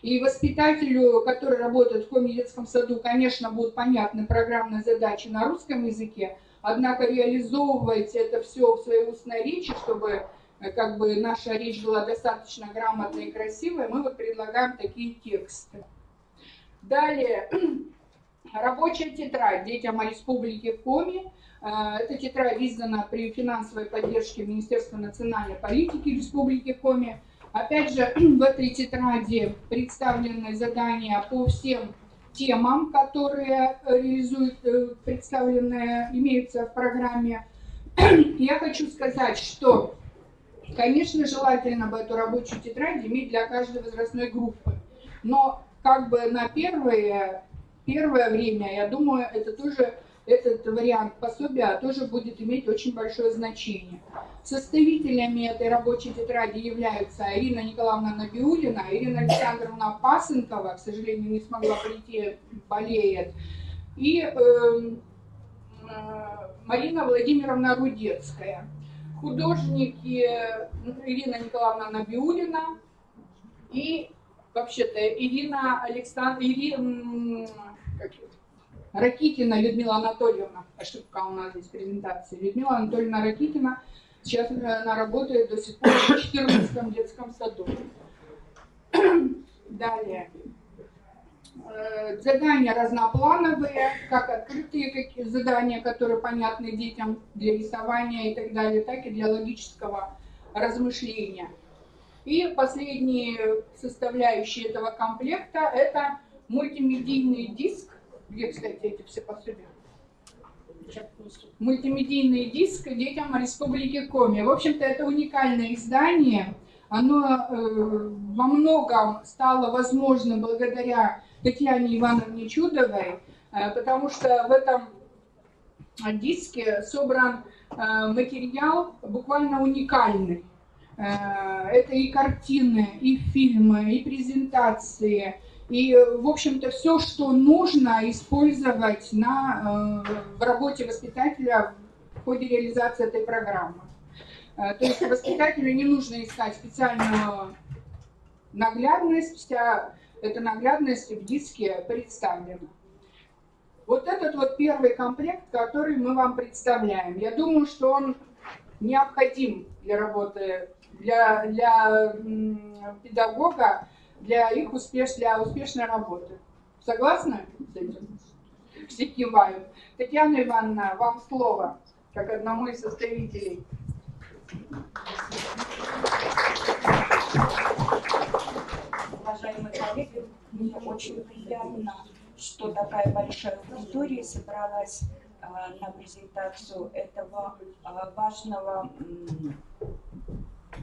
И воспитателю, который работает в коми детском саду, конечно, будут понятны программные задачи на русском языке, однако реализовывать это все в своей устной речи, чтобы как бы наша речь была достаточно грамотной и красивой, мы вот предлагаем такие тексты. Далее, рабочая тетрадь детям Республики Коми. Эта тетрадь издана при финансовой поддержке Министерства национальной политики Республики Коми. Опять же, в этой тетради представлены задания по всем темам, которые представлены, имеются в программе. Я хочу сказать, что, конечно, желательно бы эту рабочую тетрадь иметь для каждой возрастной группы. Но как бы на первое время, я думаю, этот вариант пособия тоже будет иметь очень большое значение. Составителями этой рабочей тетради являются Ирина Николаевна Набиуллина, Ирина Александровна Пасынкова, к сожалению, не смогла прийти, болеет, и Марина Владимировна Рудецкая. Художники Ирина Николаевна Набиуллина и вообще-то Ракитина Людмила Анатольевна. Ошибка у нас здесь в презентации. Людмила Анатольевна Ракитина. Сейчас она работает до сих пор в 14-м детском саду. Далее. Задания разноплановые, как открытые задания, которые понятны детям для рисования и так далее, так и для логического размышления. И последние составляющие этого комплекта – это мультимедийный диск. Где, кстати, эти все пособия? Мультимедийный диск детям Республики Коми. В общем-то, это уникальное издание. Оно во многом стало возможным благодаря Татьяне Ивановне Чудовой, потому что в этом диске собран материал буквально уникальный. Это и картины, и фильмы, и презентации, и, в общем-то, все, что нужно использовать в работе воспитателя в ходе реализации этой программы. То есть воспитателю не нужно искать специальную наглядность, вся эта наглядность в диске представлена. Вот этот вот первый комплект, который мы вам представляем, я думаю, что он необходим для работы, для педагога, для успешной работы. Согласны с этим? все кивают. Татьяна Ивановна, вам слово, как одному из составителей. Уважаемые коллеги, мне очень приятно, что такая большая аудитория собралась на презентацию этого важного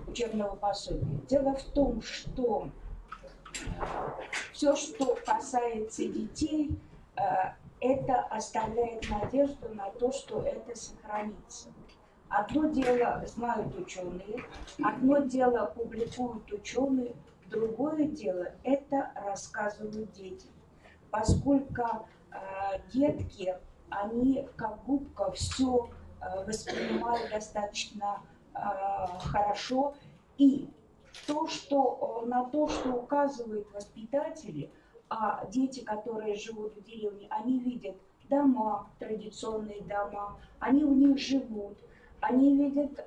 учебного пособия. Дело в том, что все, что касается детей, это оставляет надежду на то, что это сохранится. Одно дело знают ученые, одно дело публикуют ученые, другое дело это рассказывают дети. Поскольку детки, они как губка все воспринимают достаточно хорошо, и на то, что указывают воспитатели, а дети, которые живут в деревне, они видят дома, традиционные дома, они в них живут, они видят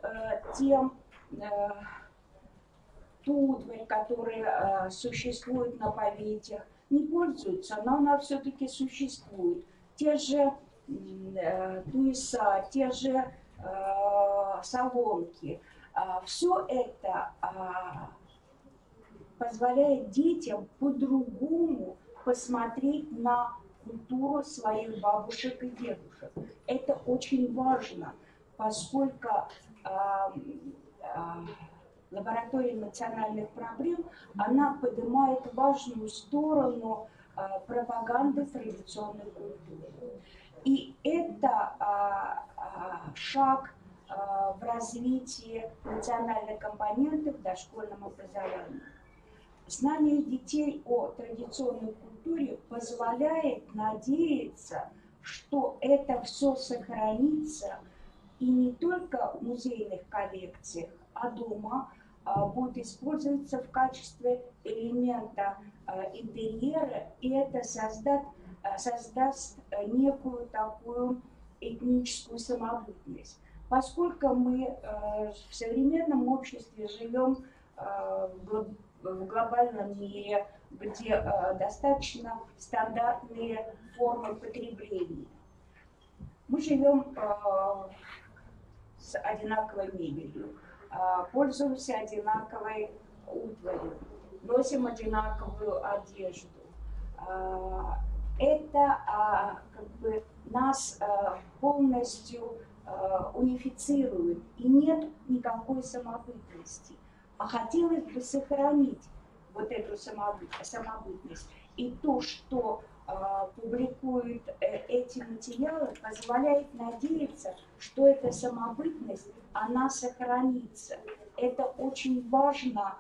ту утварь, которая существует на поветях, не пользуются, но она все-таки существует. Те же туеса, те же соломки, все это позволяет детям по-другому посмотреть на культуру своих бабушек и дедушек. Это очень важно, поскольку лаборатория национальных проблем, она поднимает важную сторону пропаганды традиционной культуры. И это шаг в развитии национальной компоненты в дошкольном образовании. Знание детей о традиционной культуре позволяет надеяться, что это все сохранится и не только в музейных коллекциях, а дома будет использоваться в качестве элемента интерьера, и это создаст некую такую этническую самобытность. Поскольку мы в современном обществе живем в глобальном мире, где достаточно стандартные формы потребления, мы живем с одинаковой мебелью, пользуемся одинаковой утварью, носим одинаковую одежду. Это как бы нас полностью унифицирует, и нет никакой самобытности. А хотелось бы сохранить вот эту самобытность. И то, что публикуют эти материалы, позволяет надеяться, что эта самобытность, она сохранится. Это очень важно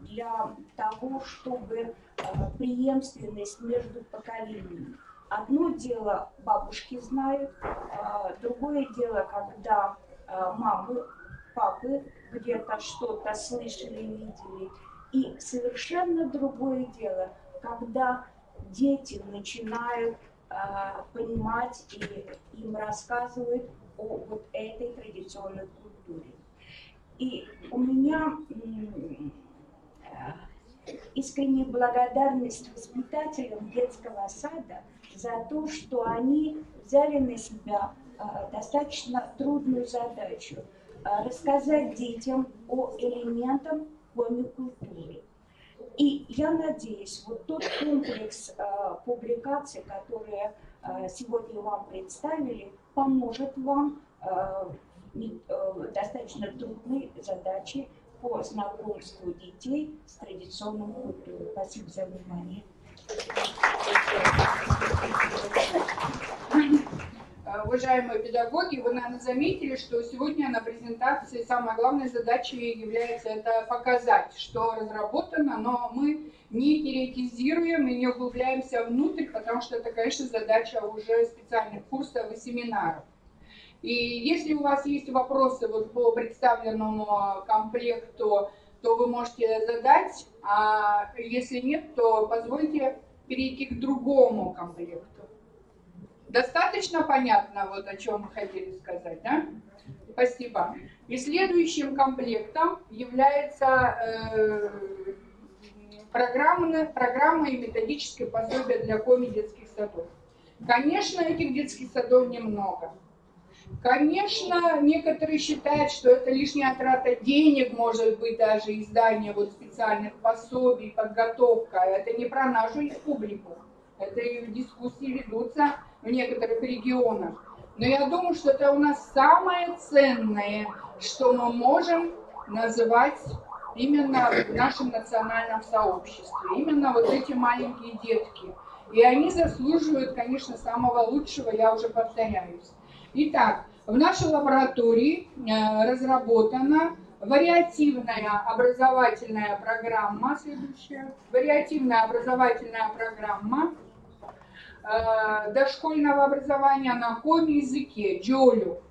для того, чтобы преемственность между поколениями. Одно дело бабушки знают, другое дело, когда мамы, папы где-то что-то слышали, видели. И совершенно другое дело, когда дети начинают понимать и им рассказывают о вот этой традиционной культуре. И у меня искренняя благодарность воспитателям детского сада за то, что они взяли на себя достаточно трудную задачу рассказать детям о элементах комикультуры. И я надеюсь, вот тот комплекс публикаций, которые сегодня вам представили, поможет вам в достаточно трудной задаче по знакомству детей с традиционной культурой. Спасибо за внимание. Уважаемые педагоги, вы, наверное, заметили, что сегодня на презентации самой главной задачей является это показать, что разработано, но мы не теоретизируем и не углубляемся внутрь, потому что это, конечно, задача уже специальных курсов и семинаров. И если у вас есть вопросы вот по представленному комплекту, то вы можете задать, а если нет, то позвольте перейти к другому комплекту. Достаточно понятно, вот о чем мы хотели сказать, да? Спасибо. И следующим комплектом является программа и методическое пособие для коми детских садов. Конечно, этих детских садов немного. Конечно, некоторые считают, что это лишняя трата денег, может быть, даже издание вот специальных пособий, подготовка. Это не про нашу публику. Это и дискуссии ведутся в некоторых регионах. Но я думаю, что это у нас самое ценное, что мы можем называть именно в нашем национальном сообществе. Именно вот эти маленькие детки. И они заслуживают, конечно, самого лучшего, я уже повторяюсь. Итак, в нашей лаборатории разработана вариативная образовательная программа, следующая, вариативная образовательная программа дошкольного образования на коми-языке, Джолю.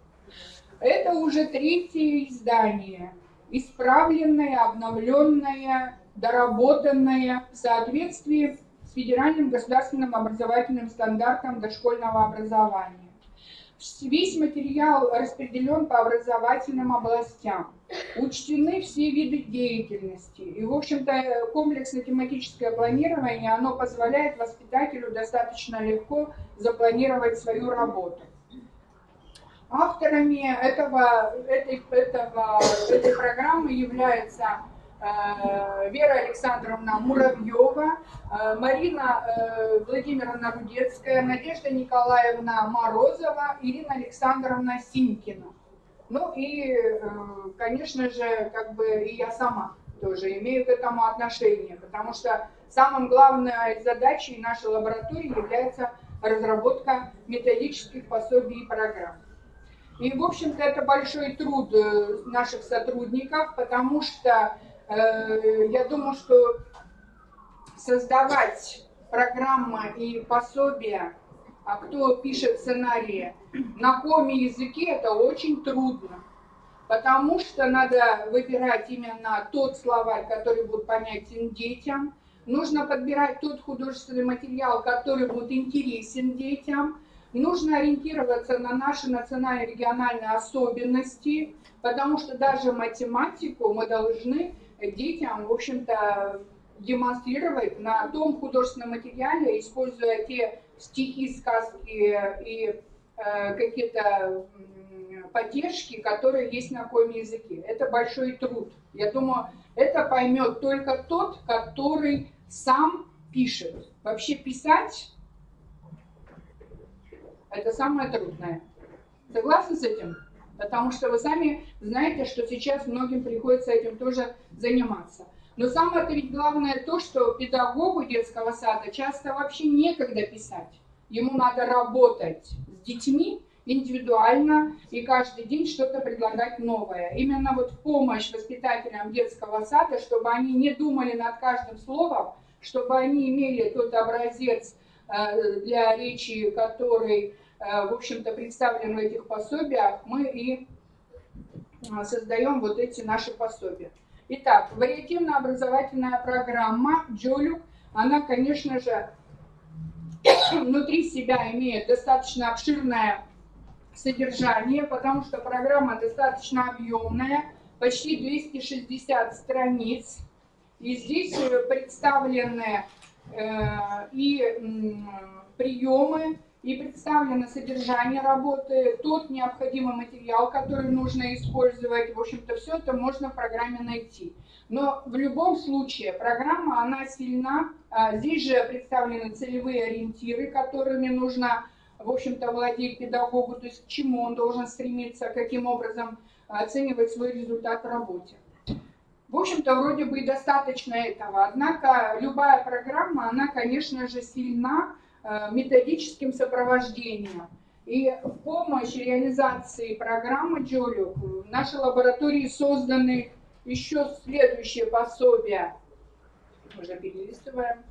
Это уже 3-е издание, исправленное, обновленное, доработанное в соответствии с федеральным государственным образовательным стандартом дошкольного образования. Весь материал распределен по образовательным областям. Учтены все виды деятельности. И, в общем-то, комплексно-тематическое планирование, оно позволяет воспитателю достаточно легко запланировать свою работу. Авторами этой программы являются Вера Александровна Муравьева, Марина Владимировна Рудецкая, Надежда Николаевна Морозова, Ирина Александровна Синькина. Ну и, конечно же, как бы и я сама тоже имею к этому отношение, потому что самой главной задачей нашей лаборатории является разработка методических пособий и программ. И, в общем-то, это большой труд наших сотрудников, потому что я думаю, что создавать программы и пособия, а кто пишет сценарии на коми-языке, это очень трудно, потому что надо выбирать именно тот словарь, который будет понятен детям, нужно подбирать тот художественный материал, который будет интересен детям, нужно ориентироваться на наши национальные и региональные особенности, потому что даже математику мы должны детям, в общем-то, демонстрировать на том художественном материале, используя те стихи, сказки и какие-то поддержки, которые есть на коми-языке. Это большой труд. Я думаю, это поймет только тот, который сам пишет. Вообще писать – это самое трудное. Согласны с этим? Потому что вы сами знаете, что сейчас многим приходится этим тоже заниматься. Но самое-то ведь главное то, что педагогу детского сада часто вообще некогда писать. Ему надо работать с детьми индивидуально и каждый день что-то предлагать новое. Именно вот в помощь воспитателям детского сада, чтобы они не думали над каждым словом, чтобы они имели тот образец для речи, который, в общем-то, представлен в этих пособиях, мы и создаем вот эти наши пособия. Итак, вариативно-образовательная программа Джолюк, она, конечно же, внутри себя имеет достаточно обширное содержание, потому что программа достаточно объемная, почти 260 страниц. И здесь представлены и приемы, и представлено содержание работы, тот необходимый материал, который нужно использовать. В общем-то, все это можно в программе найти. Но в любом случае программа, она сильна. Здесь же представлены целевые ориентиры, которыми нужно, в общем-то, владеть педагогу, то есть к чему он должен стремиться, каким образом оценивать свой результат в работе. В общем-то, вроде бы и достаточно этого. Однако любая программа, она, конечно же, сильна методическим сопровождением. И в помощь реализации программы Джолюк в нашей лаборатории созданы еще следующие пособия. Уже перелистываем.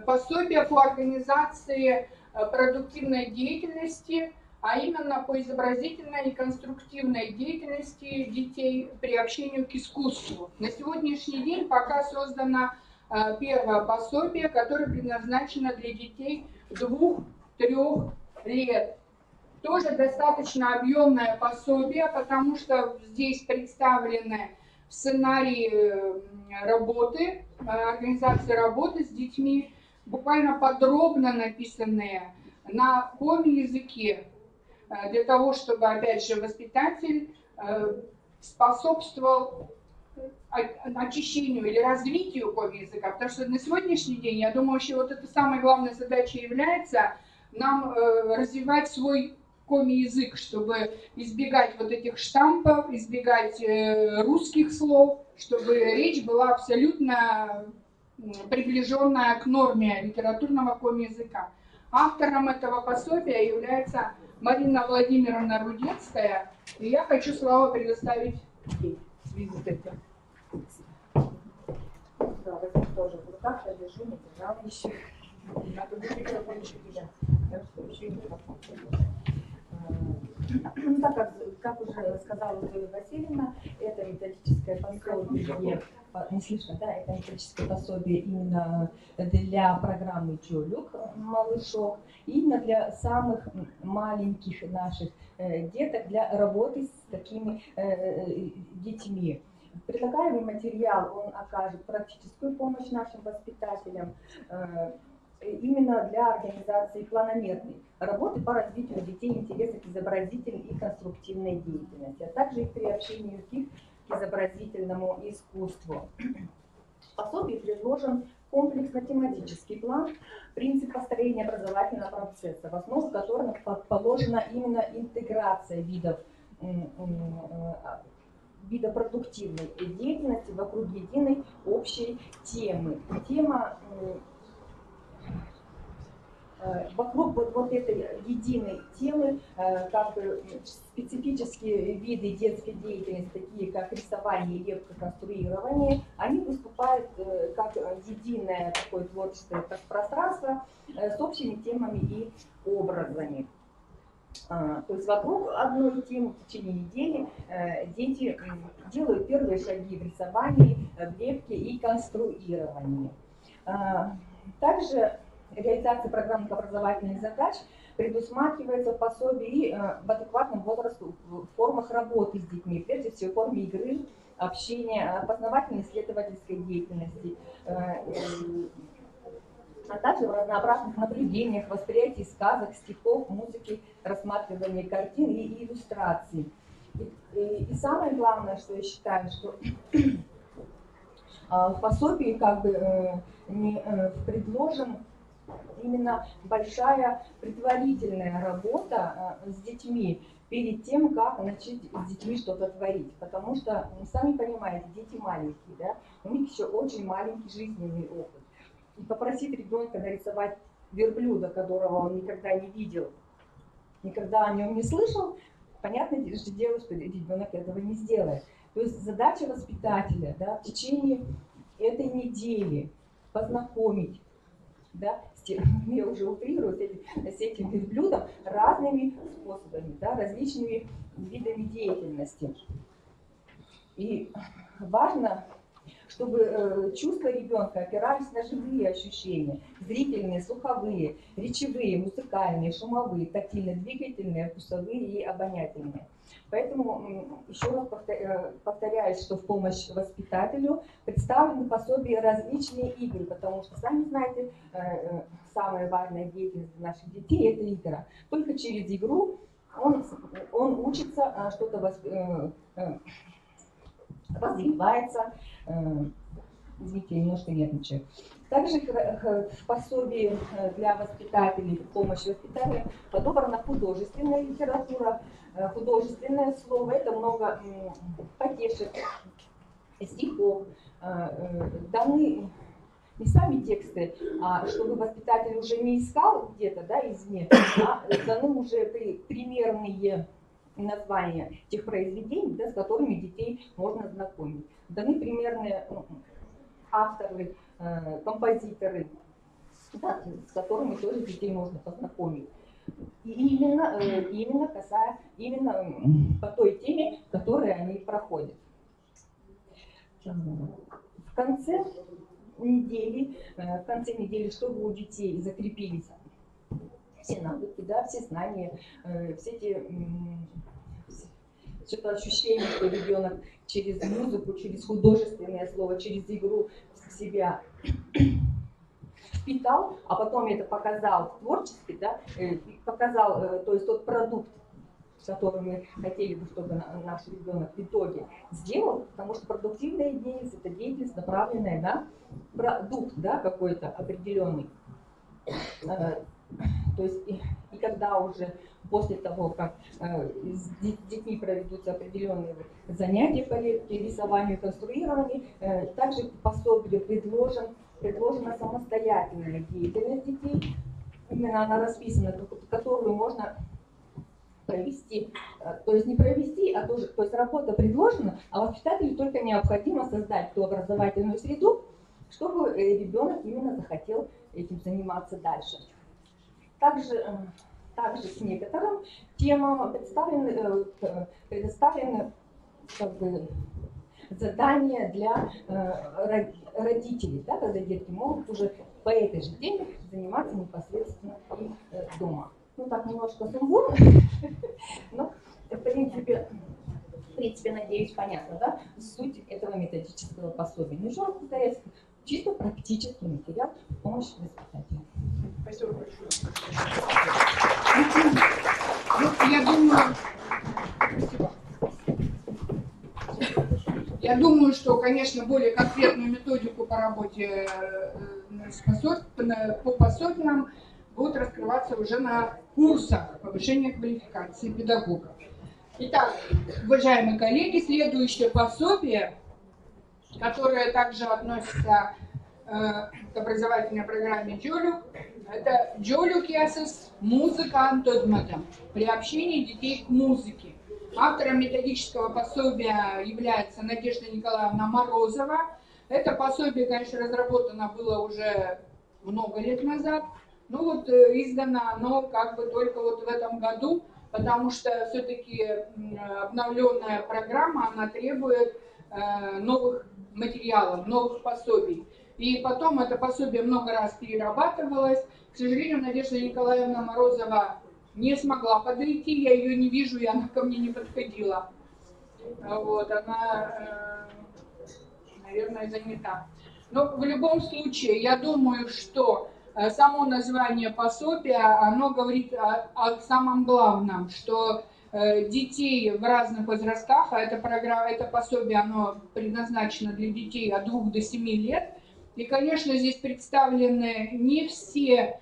Пособия по организации продуктивной деятельности, а именно по изобразительной и конструктивной деятельности детей при общении к искусству. На сегодняшний день пока создано первое пособие, которое предназначено для детей 2-3 лет. Тоже достаточно объемное пособие, потому что здесь представлены сценарии работы, организации работы с детьми, буквально подробно написанные на коми-языке, для того, чтобы, опять же, воспитатель способствовал очищению или развитию коми-языка. Потому что на сегодняшний день, я думаю, что вот это самая главная задача является нам развивать свой коми-язык, чтобы избегать вот этих штампов, избегать русских слов, чтобы речь была абсолютно приближенная к норме литературного коми-языка. Автором этого пособия является Марина Владимировна Рудецкая, и я хочу слово предоставить ей в связи с этим. Да, возьму тоже в руках, я держу, не держала еще. Надо будет микрофончик. Ну, так как уже сказала Зоя Васильевна, это методическое пособие, не слышно, да, это методическое пособие именно для программы Джолюк малышов, именно для самых маленьких наших деток, для работы с такими детьми. Предлагаемый материал, он окажет практическую помощь нашим воспитателям, именно для организации планомерной работы по развитию детей интереса к изобразительной и конструктивной деятельности, а также и приобщению их к изобразительному искусству. В пособии предложен комплексно-тематический план, принцип построения образовательного процесса, в основу которого положена именно интеграция видов продуктивной деятельности вокруг единой общей темы. Тема вокруг вот этой единой темы, как бы специфические виды детской деятельности, такие как рисование и лепкоконструирование, они выступают как единое такое творческое пространство с общими темами и образами. То есть вокруг одной темы в течение недели дети делают первые шаги в рисовании, в лепке и конструировании. Также реализация программных образовательных задач предусматривается в пособии в адекватном возрасте в формах работы с детьми, прежде всего в форме игры, общения, познавательно-исследовательской деятельности, а также в разнообразных наблюдениях, восприятии сказок, стихов, музыки, рассматривании картин и иллюстраций. И самое главное, что я считаю, что в пособии как бы не предложен именно большая предварительная работа с детьми перед тем, как начать с детьми что-то творить. Потому что, сами понимаете, дети маленькие, да, у них еще очень маленький жизненный опыт. И попросить ребенка нарисовать верблюда, которого он никогда не видел, никогда о нем не слышал, понятное дело, что ребенок этого не сделает. То есть задача воспитателя, да, в течение этой недели познакомить, да, я уже утрирую, с этим верблюдом разными способами, да, различными видами деятельности. И важно, чтобы чувства ребенка опирались на живые ощущения, зрительные, слуховые, речевые, музыкальные, шумовые, тактильные, двигательные, вкусовые и обонятельные. Поэтому еще раз повторяю, что в помощь воспитателю представлены пособия различные игры, потому что, сами знаете, самая важная деятельность для наших детей – это игра. Только через игру он учится, что-то развивается. Извините, немножко нервничаю. Также в пособии для воспитателей, в помощи воспитателям подобрана художественная литература, художественное слово. Это много потешек, стихов. Даны не сами тексты, а чтобы воспитатель уже не искал где-то, да, извне, а даны уже примерные названия тех произведений, да, с которыми детей можно знакомить. Даны примерные авторы, композиторы, да, с которыми тоже детей можно познакомить. И именно по той теме, которую они проходят. В конце недели, чтобы у детей закрепились все навыки, да, все знания, все это ощущение, что ребенок через музыку, через художественное слово, через игру в себя впитал, а потом это показал творчески, да, показал, то есть тот продукт, который мы хотели бы, чтобы наш ребенок в итоге сделал, потому что продуктивная деятельность – это деятельность, направленная на продукт, да, какой-то определенный. То есть и когда уже после того, как с детьми проведутся определенные занятия по рисованию и конструированию, также в пособии предложена самостоятельная деятельность детей. Именно она расписана, которую можно провести, то есть не провести, а тоже, то есть работа предложена, а воспитателю только необходимо создать ту образовательную среду, чтобы ребенок именно захотел этим заниматься дальше. Также с некоторым темам предоставлены как бы, задания для родителей, да, когда детки могут уже по этой же теме заниматься непосредственно дома. Ну так, немножко сумбурно, но в принципе, надеюсь, понятно, да, суть этого методического пособия. Ну, еще раз повторяю, чисто практический материал в помощь воспитателю. Спасибо большое. Я думаю, Я думаю, что, конечно, более конкретную методику по работе по пособиям будут раскрываться уже на курсах повышения квалификации педагогов. Итак, уважаемые коллеги, следующее пособие, которое также относится к образовательной программе Джолюк, это Джолюк Ясес «Музыка Антодмата» – приобщение детей к музыке. Автором методического пособия является Надежда Николаевна Морозова. Это пособие, конечно, разработано было уже много лет назад, но вот издано оно как бы только вот в этом году, потому что все-таки обновленная программа, она требует новых материалов, новых пособий. И потом это пособие много раз перерабатывалось. К сожалению, Надежда Николаевна Морозова не смогла подойти, я ее не вижу, и она ко мне не подходила. Вот, она, наверное, занята. Но в любом случае, я думаю, что само название пособия, оно говорит о самом главном, что детей в разных возрастах, а это пособие, оно предназначено для детей от 2 до 7 лет, и, конечно, здесь представлены не все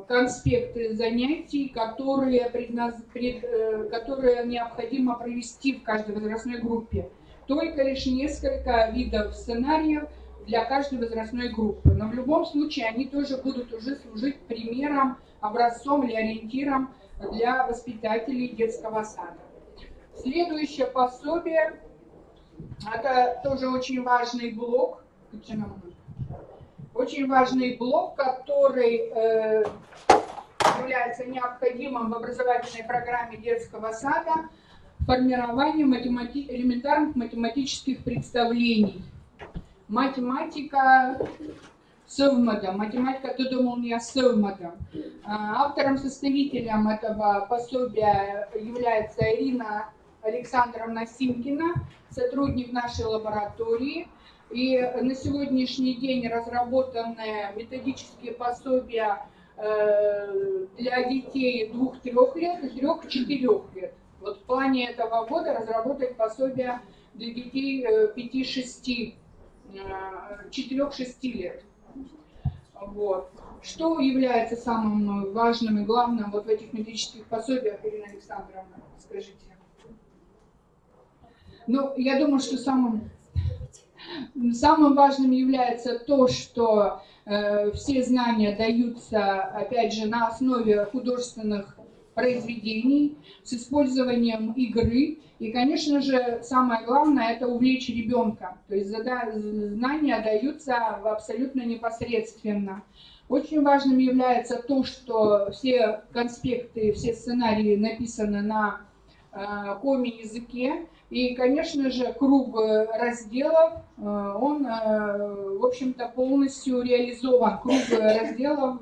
конспекты занятий, которые необходимо провести в каждой возрастной группе. Только лишь несколько видов сценариев для каждой возрастной группы. Но в любом случае они тоже будут уже служить примером, образцом или ориентиром для воспитателей детского сада. Следующее пособие, это тоже очень важный блок, который является необходимым в образовательной программе детского сада, формирование элементарных математических представлений. Математика Севмада, математика Тодомолния Севмада. Автором-составителем этого пособия является Ирина Александровна Симкина, сотрудник нашей лаборатории. И на сегодняшний день разработаны методические пособия для детей 2-3 лет и 3-4 лет. Вот в плане этого года разработать пособия для детей 5-6, 4-6 лет. Вот. Что является самым важным и главным вот в этих методических пособиях, Ирина Александровна, скажите? Ну, я думаю, что самым важным является то, что все знания даются, опять же, на основе художественных произведений, с использованием игры. И, конечно же, самое главное – это увлечь ребенка. То есть знания даются абсолютно непосредственно. Очень важным является то, что все конспекты, все сценарии написаны на коми-языке. И, конечно же, круг разделов, он, в общем-то, полностью реализован. Круг разделов,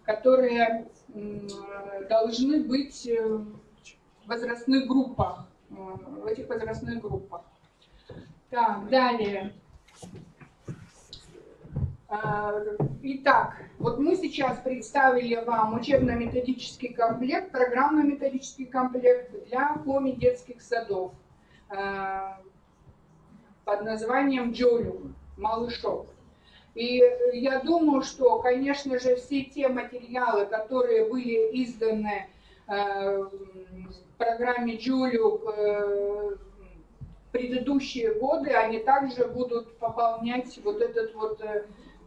которые должны быть в возрастных группах, в этих возрастных группах. Так, далее. Итак, вот мы сейчас представили вам учебно-методический комплект, программно-методический комплект для КОМИ детских садов под названием «Джолюк», «Малышок». И я думаю, что, конечно же, все те материалы, которые были изданы в программе «Джолюк» предыдущие годы, они также будут пополнять вот этот вот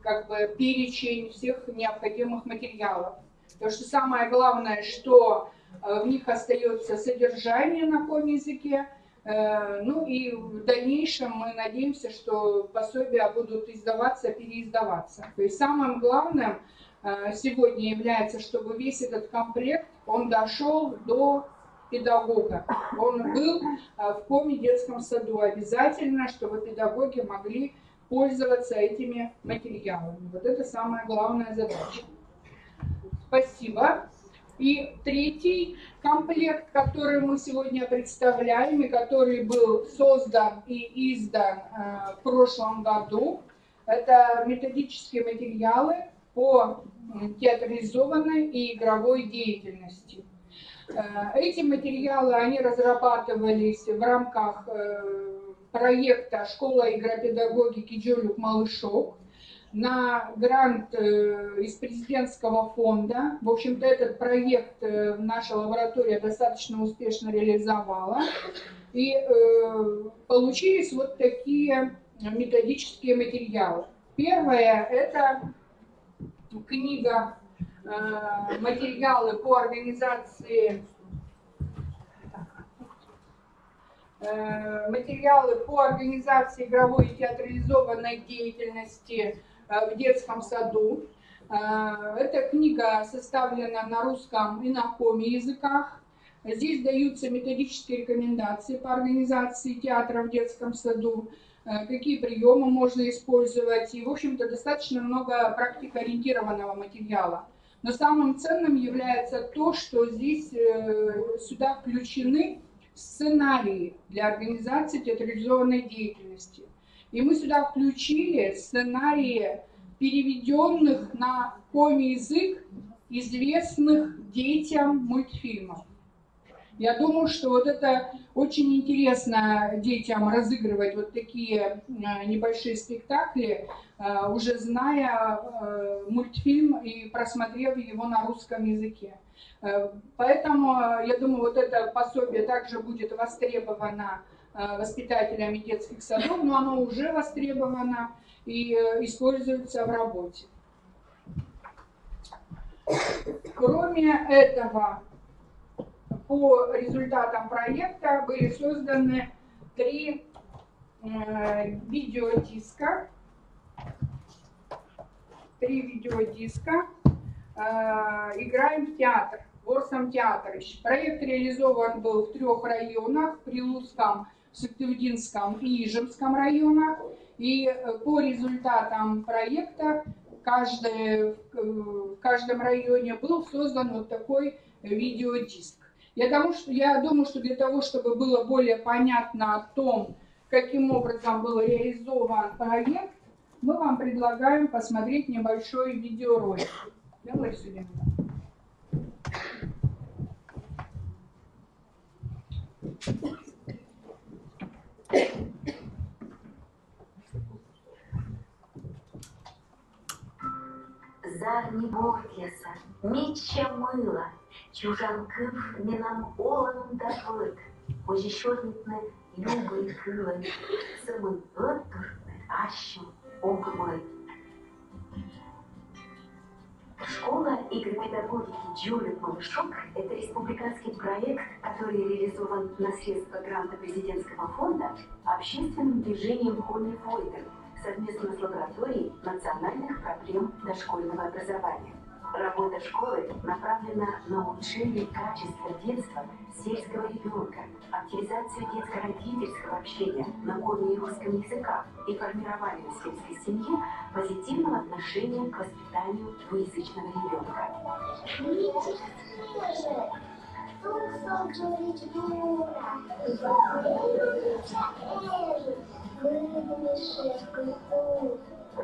как бы перечень всех необходимых материалов. Потому что самое главное, что в них остается содержание на ком-языке. Ну и в дальнейшем мы надеемся, что пособия будут издаваться, переиздаваться. То есть самым главным сегодня является, чтобы весь этот комплект, он дошел до педагога. Он был в КОМИ детском саду обязательно, чтобы педагоги могли пользоваться этими материалами. Вот это самая главная задача. Спасибо. И третий комплект, который мы сегодня представляем, и который был создан и издан в прошлом году, это методические материалы по театрализованной и игровой деятельности. Эти материалы, они разрабатывались в рамках проекта «Школа игропедагогики Джолюк Малышок» на грант из президентского фонда. В общем-то, этот проект наша лаборатория достаточно успешно реализовала. И получились вот такие методические материалы. Первое – это книга «Материалы по организации игровой и театрализованной деятельности в детском саду». Эта книга составлена на русском и на коми-языках. Здесь даются методические рекомендации по организации театра в детском саду, какие приемы можно использовать. И, в общем-то, достаточно много практикоориентированного материала. Но самым ценным является то, что здесь сюда включены сценарии для организации театрализованной деятельности. И мы сюда включили сценарии, переведенных на коми-язык известных детям мультфильмов. Я думаю, что вот это очень интересно детям разыгрывать вот такие небольшие спектакли, уже зная мультфильм и просмотрев его на русском языке. Поэтому, я думаю, вот это пособие также будет востребовано воспитателями детских садов, но оно уже востребовано и используется в работе. Кроме этого, по результатам проекта были созданы 3 видеодиска. 3 видеодиска. «Играем в театр», Ворсом театрович. Проект реализован был в 3 районах: Прилузском, Сыктывдинском и Ижемском районах. И по результатам проекта в каждом районе был создан вот такой видеодиск. Я думаю, что для того, чтобы было более понятно о том, каким образом был реализован проект, мы вам предлагаем посмотреть небольшой видеоролик. Давай сюда. Зарнибохтеса, митча мыла, чужанкыв менам оланым дабыт, ожещёрнитны любый кылын, сымын ыттуртны ащым огмыт. Школа игропедагогики Джолюк Малышок – это республиканский проект, который реализован на средства гранта президентского фонда общественным движением «Коми Фойдер» совместно с лабораторией национальных проблем дошкольного образования. Работа школы направлена на улучшение качества детства сельского ребенка, активизацию детско-родительского общения на коми и русском языках и формирование в сельской семье позитивного отношения к воспитанию двуязычного ребенка.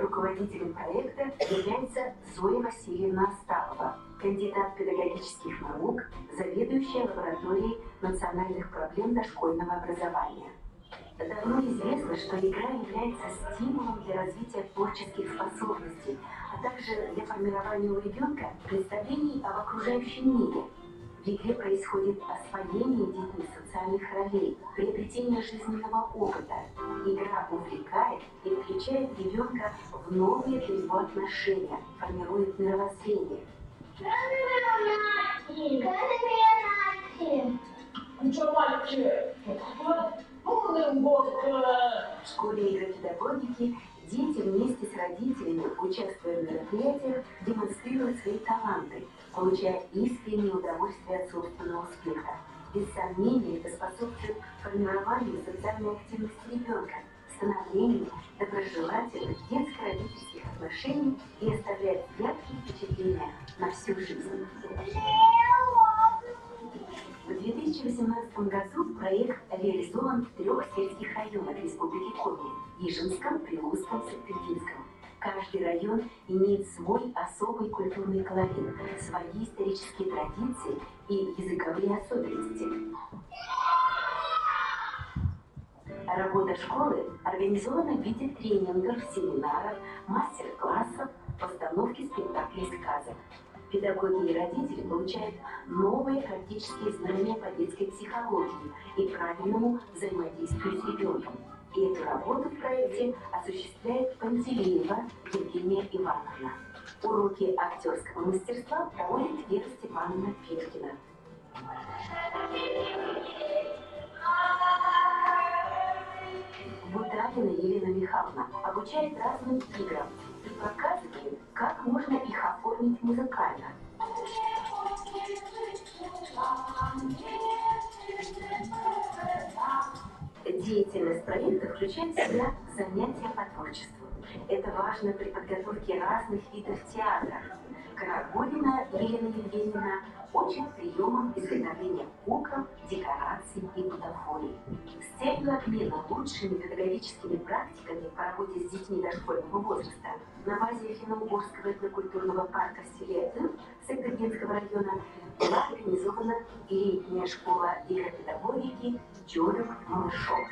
Руководителем проекта является Зоя Васильевна Остапова, кандидат педагогических наук, заведующая лабораторией национальных проблем дошкольного образования. Давно известно, что игра является стимулом для развития творческих способностей, а также для формирования у ребенка представлений об окружающем мире. В игре происходит освоение детьми социальных ролей, приобретение жизненного опыта. Игра увлекает и включает ребенка в новые для него отношения, формирует мировоззрение. В школе игропедагогики дети вместе с родителями, участвуя в мероприятиях, демонстрируют свои таланты, получая искреннее удовольствие от собственного успеха. Без сомнения, это способствует формированию социальной активности ребенка, становлению доброжелательных детско-родительских отношений и оставляет яркие впечатления на всю жизнь. В 2018 году проект реализован в 3 сельских районах Республики Коми – Ижемском, Прилузском, Сыктывкарском. Каждый район имеет свой особый культурный колорит, свои исторические традиции и языковые особенности. Работа школы организована в виде тренингов, семинаров, мастер-классов, постановки спектаклей и сказок. Педагоги и родители получают новые практические знания по детской психологии и правильному взаимодействию с ребенком. И эту работу в проекте осуществляет Пантелеева Евгения Ивановна. Уроки актерского мастерства проводит Вера Степановна Петкина. Бутарина Елена Михайловна обучает разным играм и показывает, как можно их оформить музыкально. Деятельность проекта включает в себя занятия по творчеству. Это важно при подготовке разных видов театра. Карагулина Елена Евгеньевна учит приемам изготовления кукол, декораций и бутафорий. С целью обмена лучшими педагогическими практиками по работе с детьми дошкольного возраста на базе Финно-Угорского этнокультурного парка в селе Ил Сыктывкарского района была организована летняя школа игропедагогики «Джолюк-Малышов».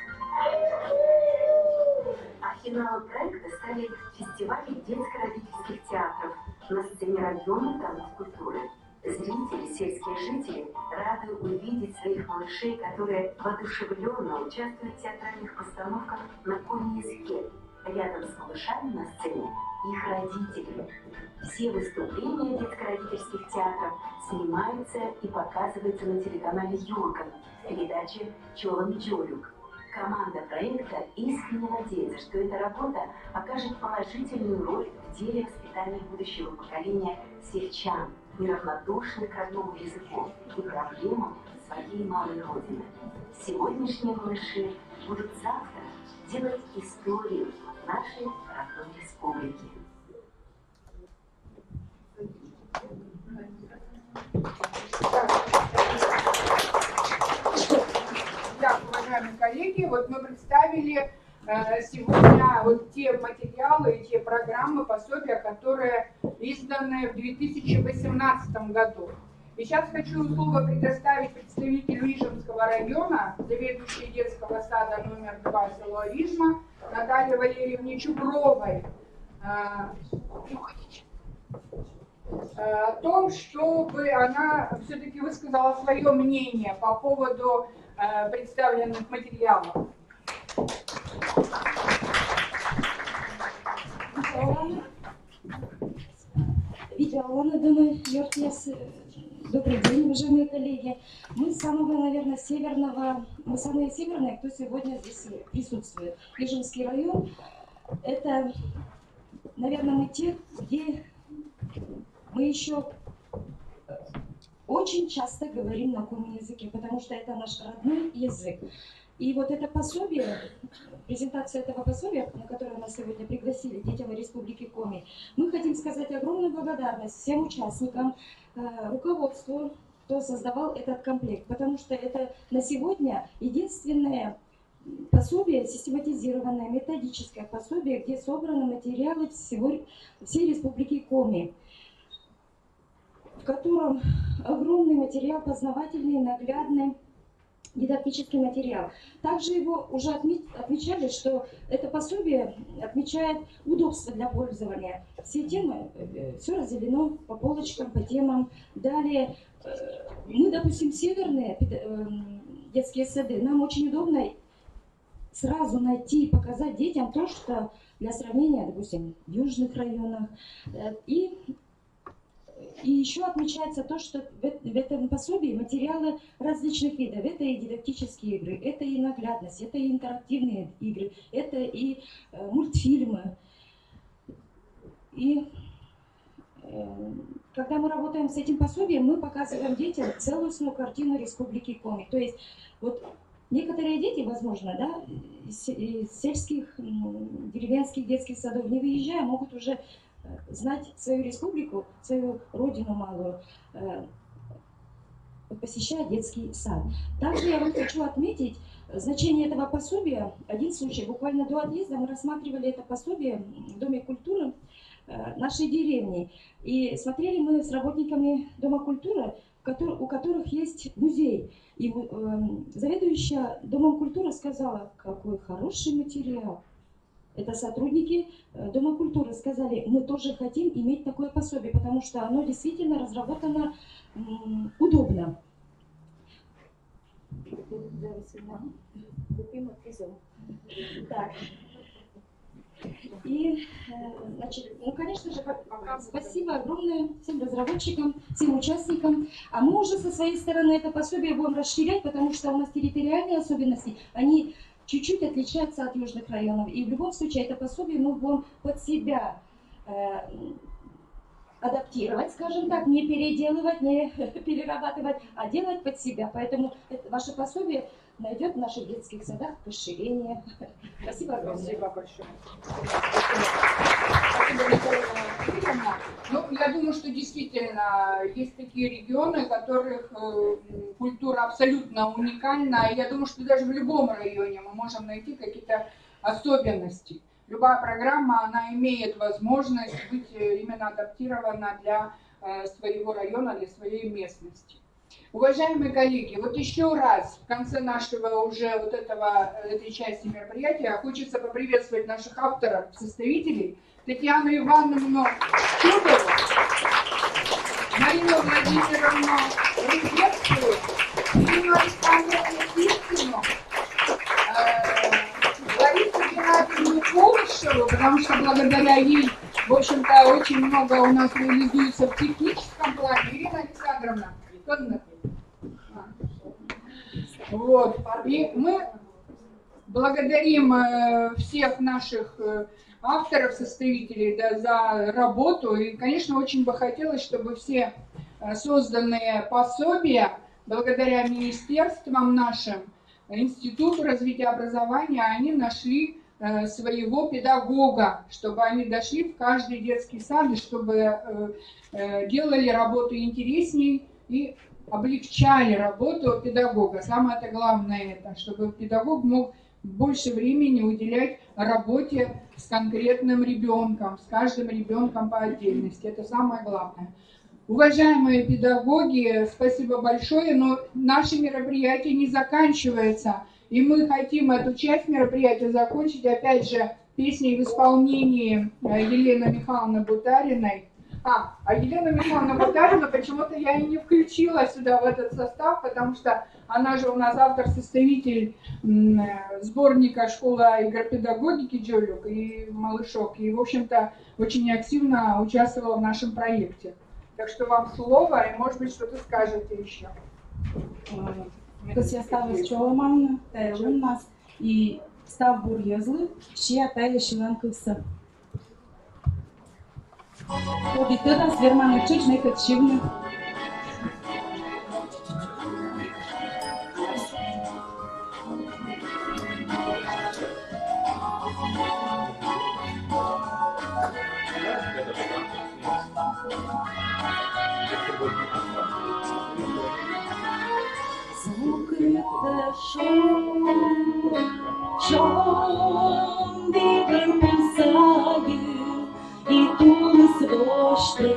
А финалом проекта стали фестивали детско-родительских театров на сцене района Домов культуры. Зрители, сельские жители рады увидеть своих малышей, которые воодушевленно участвуют в театральных постановках на коми языке. Рядом с малышами на сцене их родители. Все выступления детско-родительских театров снимаются и показываются на телеканале Юрган в передаче «Чолом Джолюк». Команда проекта искренне надеется, что эта работа окажет положительную роль в деле воспитания будущего поколения сельчан, неравнодушных к родному языку и проблемам своей малой родины. Сегодняшние малыши будут завтра делать историю нашей родной республики. Так, уважаемые коллеги, вот мы представили сегодня вот те материалы и те программы, пособия, которые изданы в 2018 году. И сейчас хочу слово предоставить представителю Ижемского района, заведующей детского сада номер 2 село Ижма, Наталье Валерьевне Чубровой, о том, чтобы она все-таки высказала свое мнение по поводу представленных материалов. Добрый день, уважаемые коллеги. Мы самого, наверное, северного, мы самые северные, кто сегодня здесь присутствует. Ижемский район – это, наверное, мы те, где мы еще очень часто говорим на коми языке, потому что это наш родной язык. И вот это пособие, презентация этого пособия, на которое нас сегодня пригласили детям Республики Коми, мы хотим сказать огромную благодарность всем участникам, руководству, кто создавал этот комплект, потому что это на сегодня единственное пособие, систематизированное методическое пособие, где собраны материалы всей Республики Коми, в котором огромный материал, познавательный, наглядный, дидактический материал. Также его уже отмечали, что это пособие отмечает удобство для пользования. Все темы, все разделено по полочкам, по темам. Далее, мы, допустим, северные детские сады, нам очень удобно сразу найти и показать детям то, что для сравнения, допустим, в южных районах. И еще отмечается то, что в этом пособии материалы различных видов. Это и дидактические игры, это и наглядность, это и интерактивные игры, это и мультфильмы. И когда мы работаем с этим пособием, мы показываем детям целостную картину Республики Коми. То есть вот некоторые дети, возможно, да, из сельских, деревенских детских садов, не выезжая, могут уже знать свою республику, свою родину малую, посещая детский сад. Также я вам хочу отметить значение этого пособия. Один случай, буквально до отъезда мы рассматривали это пособие в Доме культуры нашей деревни. И смотрели мы с работниками Дома культуры, у которых есть музей. И заведующая Домом культуры сказала, какой хороший материал. Это сотрудники Дома культуры сказали, мы тоже хотим иметь такое пособие, потому что оно действительно разработано удобно. Так. И, значит, ну, конечно же, спасибо огромное всем разработчикам, всем участникам. А мы уже со своей стороны это пособие будем расширять, потому что у нас территориальные особенности, они чуть-чуть отличаются от южных районов. И в любом случае это пособие мы будем под себя адаптировать, скажем так, не переделывать, не перерабатывать, а делать под себя. Поэтому ваше пособие найдет в наших детских садах расширение. Спасибо огромное. Спасибо большое. Ну, я думаю, что действительно есть такие регионы, в которых культура абсолютно уникальна. Я думаю, что даже в любом районе мы можем найти какие-то особенности. Любая программа, она имеет возможность быть именно адаптирована для своего района, для своей местности. Уважаемые коллеги, вот еще раз в конце нашего уже вот этой части мероприятия хочется поприветствовать наших авторов, составителей, Татьяну Ивановну Чудову, Марину Владимировну Рыжевскую, Ирину Александровну Киркину, Ларису Геннадьевну Колышеву, потому что благодаря ей, в общем-то, очень много у нас реализуется в техническом плане. Ирина Александровна, вот. И мы благодарим всех наших авторов, составителей, да, за работу. И, конечно, очень бы хотелось, чтобы все созданные пособия, благодаря министерствам нашим, Институту развития образования, они нашли своего педагога, чтобы они дошли в каждый детский сад, и чтобы делали работу интересней и облегчали работу педагога. Самое-то главное это, чтобы педагог мог больше времени уделять работе с конкретным ребенком, с каждым ребенком по отдельности. Это самое главное. Уважаемые педагоги, спасибо большое, но наше мероприятие не заканчивается. И мы хотим эту часть мероприятия закончить, опять же, песней в исполнении Елены Михайловны Бутариной. А Елена Михайловна Бутарина почему-то я и не включила сюда в этот состав, потому что она же у нас автор-составитель сборника «Школа игропедагогики» Джолюк и «Малышок». И, в общем-то, очень активно участвовала в нашем проекте. Так что вам слово, и, может быть, что-то скажете еще. Kız yastavız çoğamanlı, tayılınmaz. И став бурьезлы, чья тая шилан кылса. Обитыда сверманы чучный кочевный. Закрыт Şon bir pulsayı и тулыс воште,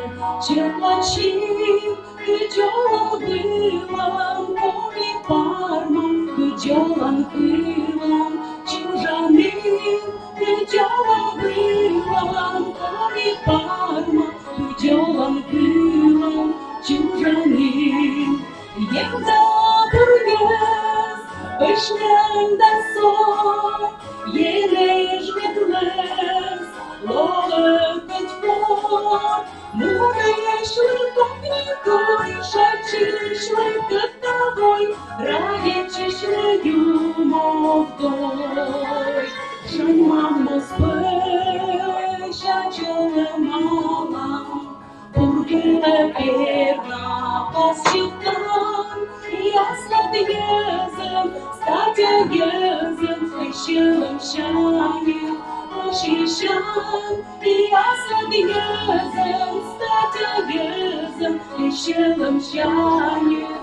черплачив, гдёлан вылам, поли пармам, гдёлан вылам, чужаным, гдёлан вылам, поли пармам, гдёлан вылам, чужаным. Егда бургез, пышнянда сон, елеш ветлес, ловить пор, мурышлый погнетой, шачишлый готовой, радичишлый юмовдой. Шань маму спэй, шачелы мама, бургына верна пасчитан, ясно езем, статя езем, слышелым шанем, Шишан, ясно езем, статя езем, слышелым шанем,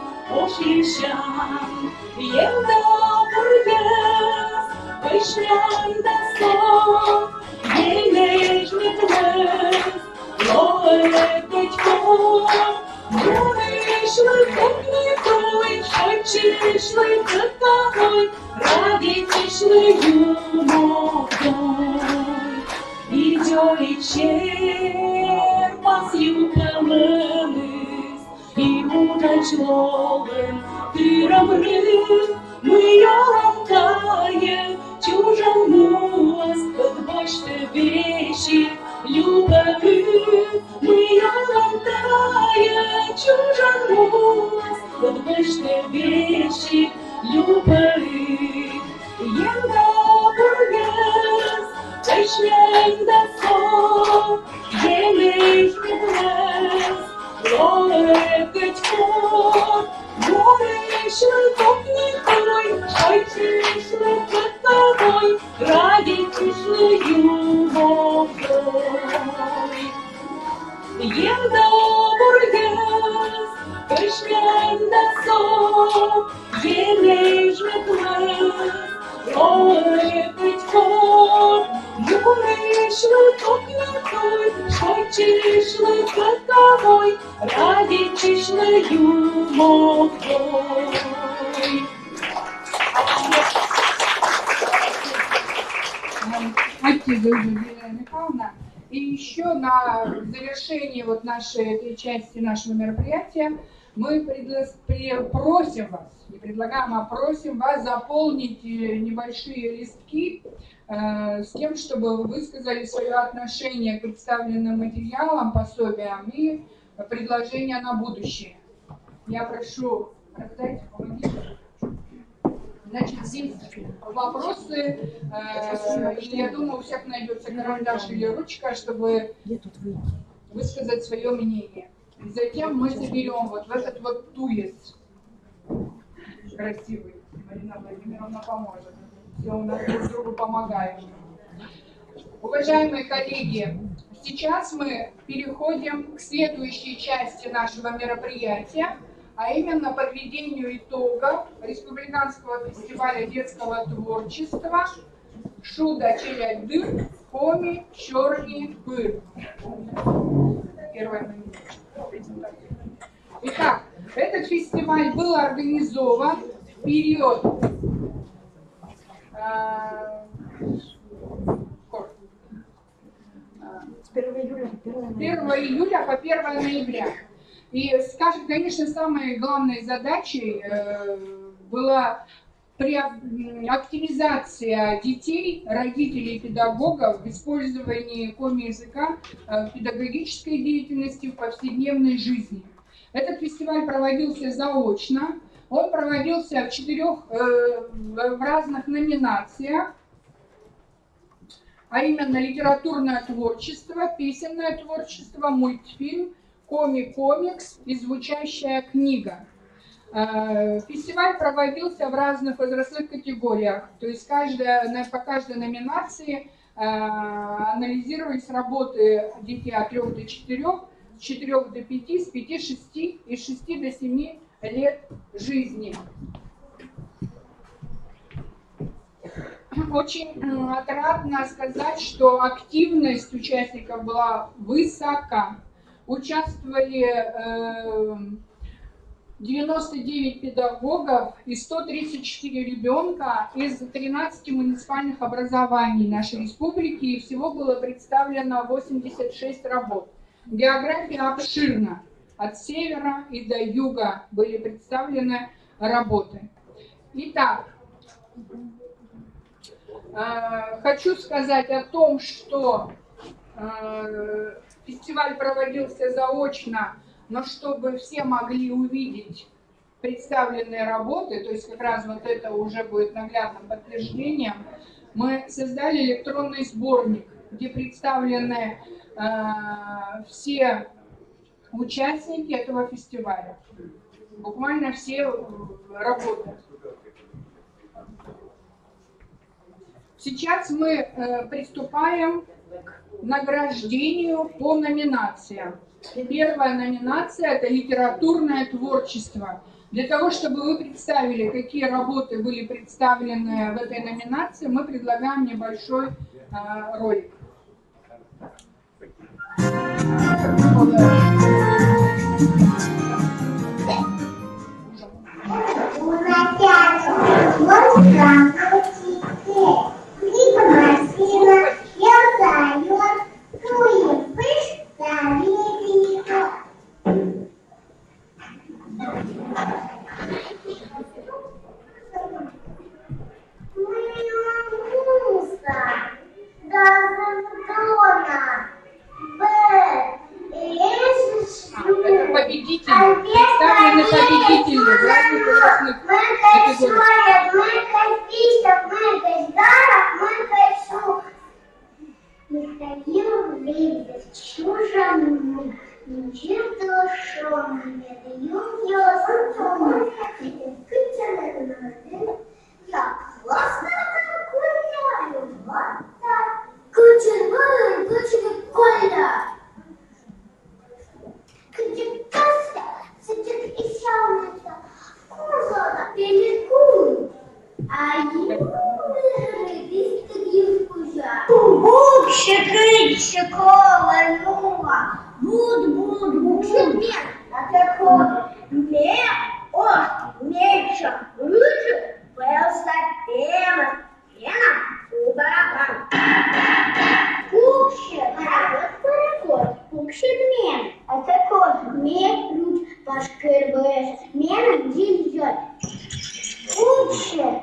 Шишан, егда бургез, вышнянда сон, елеш метлес, ловить пор, мурышлый погнетой, шачишлый готовой, радичишлый юмовдой. Идёт черпас юкалымыз, и удачловым тыром рым, мы яланкаем, чужан муас, подбочты вещи, любовь, мы яланкаем, чужан муас, подбочты вещи, любовь. Егда бургез, пышнянда сон, елеш метлес, ловить пор, мурышлый погнетой, шачишлый готовой, радичишлый юмовдой. Егда бургез, пышнянда сон, елеш метлес, ловить пор, мурышлый погнетой, шачишлый готовой, радичишлый юмовдой. Спасибо, Юлия Михайловна. И еще на завершение вот нашей этой части нашего мероприятия мы просим вас, не предлагаем, а просим вас заполнить небольшие листки с тем, чтобы вы высказали свое отношение к представленным материалам, пособиям и предложения на будущее. Я прошу раздать, помогите. Значит, здесь вопросы, и я думаю, у всех найдется карандаш или ручка, чтобы высказать свое мнение. И затем мы соберем вот в этот вот туес красивый. Марина Владимировна поможет. Все у нас друг другу помогаем. Уважаемые коллеги, сейчас мы переходим к следующей части нашего мероприятия, а именно подведению итогов Республиканского фестиваля детского творчества «Шуда Челядыр, Коми, Чорни, Пыр». Первое момент. Итак, этот фестиваль был организован в период с 1 июля по 1 ноября. И, скажем, конечно, самой главной задачей была активизация детей, родителей и педагогов в использовании коми-языка в педагогической деятельности, в повседневной жизни. Этот фестиваль проводился заочно, он проводился в разных номинациях, а именно литературное творчество, песенное творчество, мультфильм, коми-комикс и звучащая книга. Фестиваль проводился в разных возрастных категориях, то есть по каждой номинации анализировались работы детей от 3 до 4, с 4 до 5, с 5-6 и с 6 до 7 лет жизни. очень отрадно сказать, что активность участников была высока. Участвовали 99 педагогов и 134 ребенка из 13 муниципальных образований нашей республики, и всего было представлено 86 работ. География обширна. От севера и до юга были представлены работы. Итак, хочу сказать о том, что фестиваль проводился заочно, но чтобы все могли увидеть представленные работы, то есть как раз вот это уже будет наглядным подтверждением, мы создали электронный сборник, где представлены все участники этого фестиваля. Буквально все работы. Сейчас мы приступаем к награждению по номинациям. Первая номинация – это литературное творчество. Для того, чтобы вы представили, какие работы были представлены в этой номинации, мы предлагаем небольшой ролик. Это победитель, представлены победители в разных возрастных категориях. Михаил Лебедев, чужому, ничего не даю, я классно гуляю, вот так. Кучер Коля. Где Костя сидит и сяунется, кузова перекует, а Юрий листик кузя. Букшик, колонула, букшик мен, а такой мем, меньше, лучше, велосипед, пена, у барабан. Букшик мен, а такой мен, луч, пашкырбэш, мен, дильзёт. Букшик,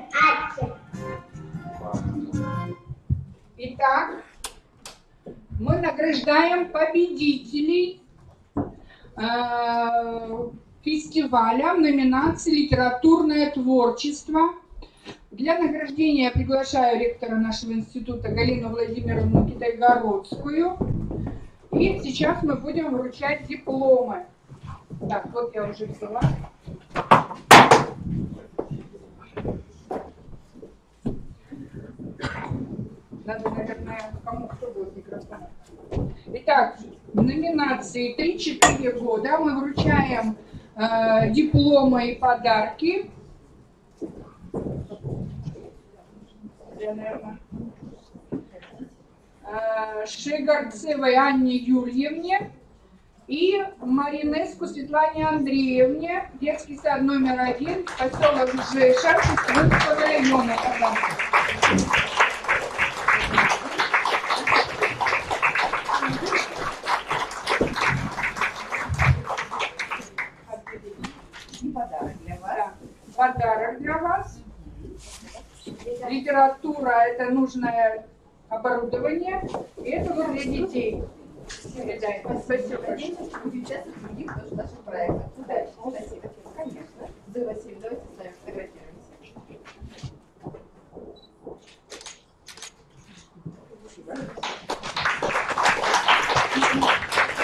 Итак, мы награждаем победителей фестиваля в номинации «Литературное творчество». Для награждения я приглашаю ректора нашего института Галину Владимировну Китайгородскую. И сейчас мы будем вручать дипломы. Так, вот я уже взяла. Надо, наверное, кто будет микрофон. Итак, в номинации 3-4 года мы вручаем дипломы и подарки. Шегарцевой Анне Юрьевне и Маринеску Светлане Андреевне, детский сад номер 1, поселок Жеша, Шестовского района. Подарок для вас. Литература – это нужное оборудование, и это вот для детей. Спасибо. Будем участвовать в других тоже наших проектах. Удачи. Спасибо. Конечно. Да, Василий, давайте с вами фотографируемся.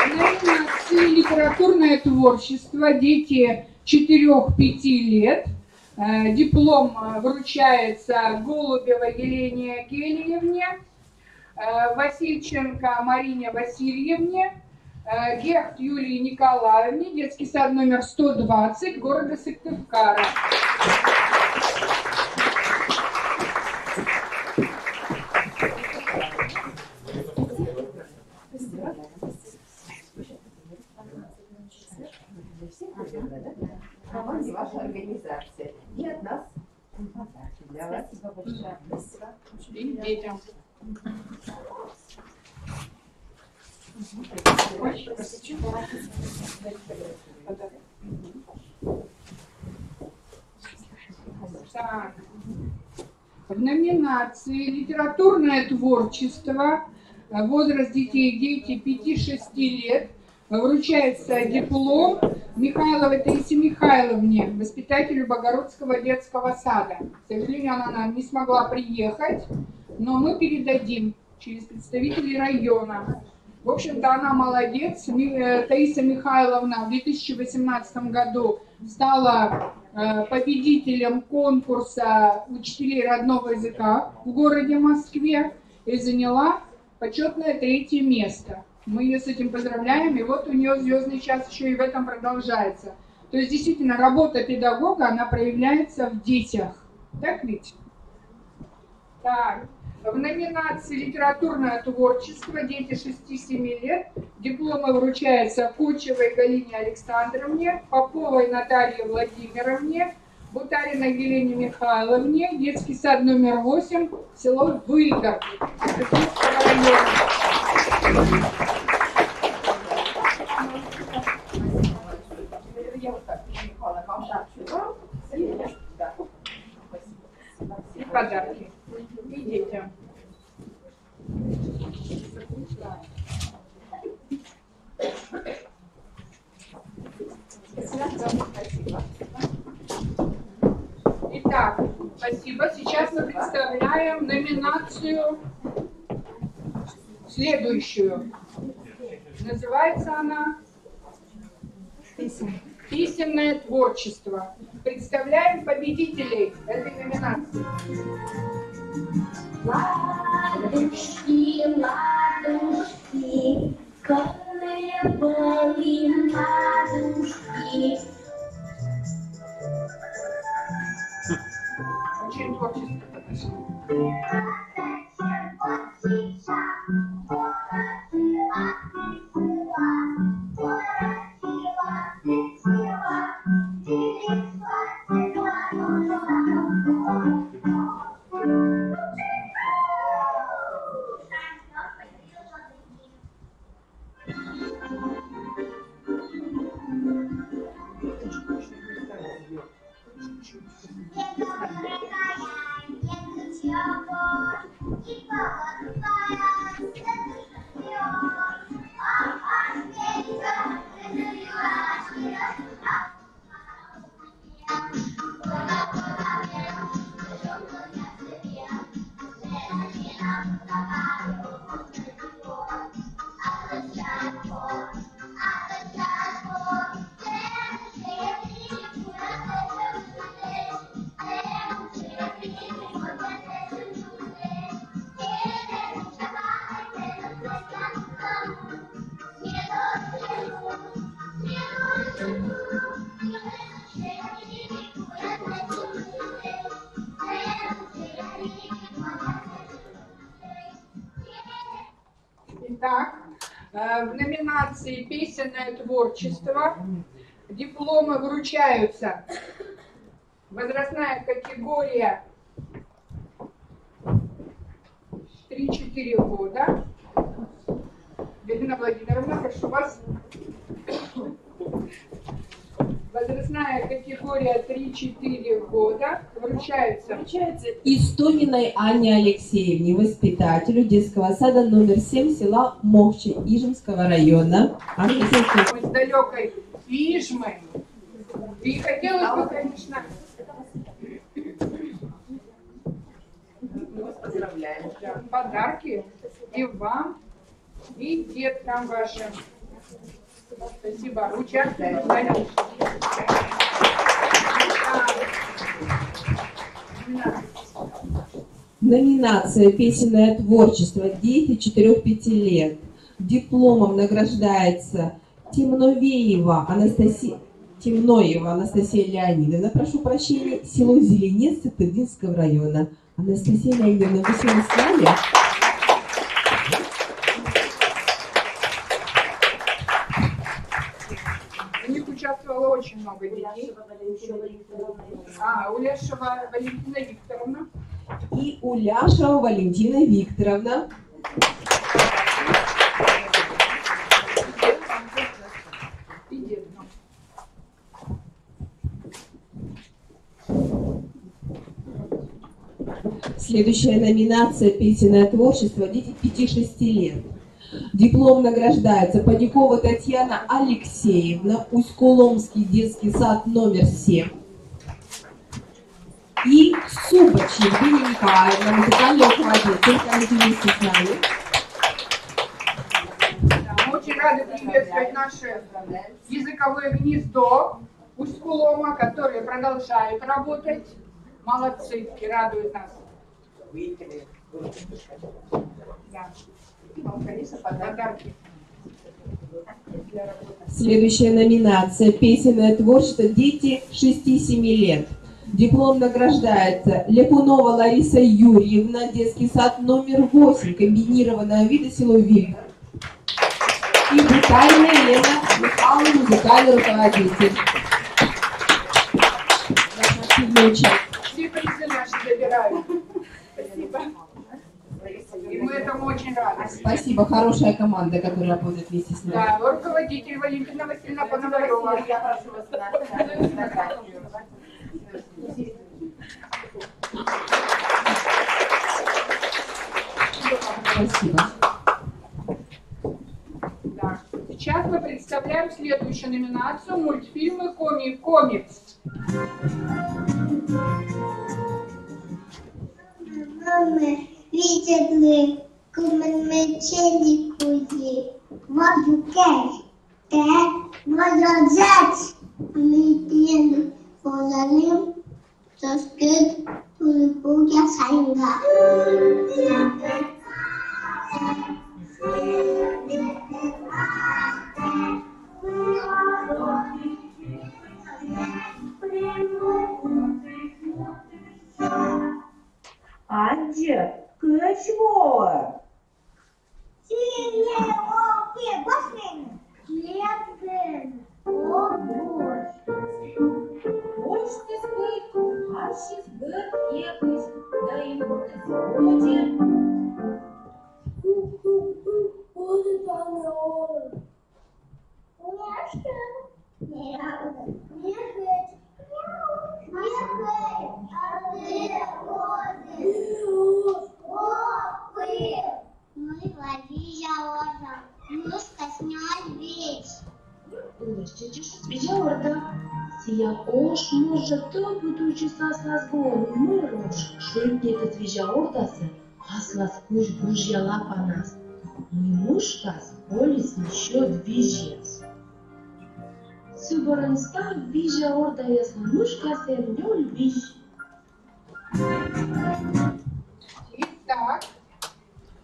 Номинация «Литературное творчество. Дети 4-5 лет». Диплом вручается Голубевой Елене Гелиевне, Васильченко Марине Васильевне, Гехт Юлии Николаевне, детский сад номер 120 города Сыктывкара. большое. Спасибо. И детям. Так. В номинации «Литературное творчество», возраст детей, дети 5-6 лет, вручается диплом Михайловой Таисе Михайловне, воспитателю Богородского детского сада. К сожалению, она нам не смогла приехать, но мы передадим через представителей района. В общем-то, она молодец. Таиса Михайловна в 2018 году стала победителем конкурса учителей родного языка в городе Москве и заняла почетное 3-е место. Мы ее с этим поздравляем, и вот у нее звездный час еще и в этом продолжается. То есть, действительно, работа педагога, она проявляется в детях. Так ведь? Так. В номинации «Литературное творчество», дети 6-7 лет, дипломы вручаются Кучевой Галине Александровне, Поповой Наталье Владимировне, Бутариной Елене Михайловне, детский сад номер 8, село Выгород, Иркутского района. И подарки. И детям. Итак, спасибо. Сейчас мы представляем номинацию следующую. Называется она «Песенное творчество». Представляем победителей этой номинации. Ладушки, ладушки, колыбали ладушки. Очень творчество подошло. Итак, в номинации «Песенное творчество» дипломы вручаются. Возрастная категория 3-4 года. Галина Владимировна, прошу вас. Возрастная категория 3-4 года вручается Истоминой Анне Алексеевне, воспитателю детского сада номер 7 села Мохчи Ижемского района. Из далекой Ижмы. И хотелось бы, конечно... Мы вас поздравляем. Подарки и вам, и деткам вашим. Спасибо. Участвуйте. Номинация «Песенное творчество». Дети 4-5 лет. Дипломом награждается Темноева Анастасия Леонидовна. Прошу прощения. Село Зеленец Тырдинского района. Анастасия Леонидовна, вы сегодня с нами? В них участвовало очень много детей. Улешева Валентина Викторовна. И Уляшева Валентина Викторовна. Следующая номинация «Песенное творчество. Дети 5-6 лет». Диплом награждается Падикова Татьяна Алексеевна, Усть-Куломский детский сад номер 7. И Субач Евгения Николаевна, музыкальный руководитель, коллеги вместе с нами. Мы очень рады приветствовать наше языковое гнездо Усть-Кулома, которое продолжает работать. Молодцы, и радует нас. Да. И вам, конечно, подарки. Следующая номинация «Песенное творчество. Дети 6-7 лет». Диплом награждается Ляпунова Лариса Юрьевна, детский сад номер 8, комбинированного вида село Вильга. И Бутальная Лена Михайловна, музыкальный руководитель. Все призы наши забирают. Спасибо. И мы этому очень рады. Спасибо, хорошая команда, которая работает вместе с нами. Да, руководитель Валентина Васильевна Пономарева. Я прошу вас на фотографию. Спасибо. Да. Сейчас мы представляем следующую номинацию мультфильмы комикс. Мама, видят ли, кумачеликуи, мажукеш, мажазац, литиен, позалим, соскет, тулипуя сайнга. Анже, качево. Хочешь спать, хочешь быть ехать, да и будет. Свежа орда, сия ош может то будучи сас голову морош, шельки это свежа ордасы, аслас куш бужья лапа нас. Мой муж вас полис еще движец. Суборанста вижа орда ясна мушка сернёл виж. Итак,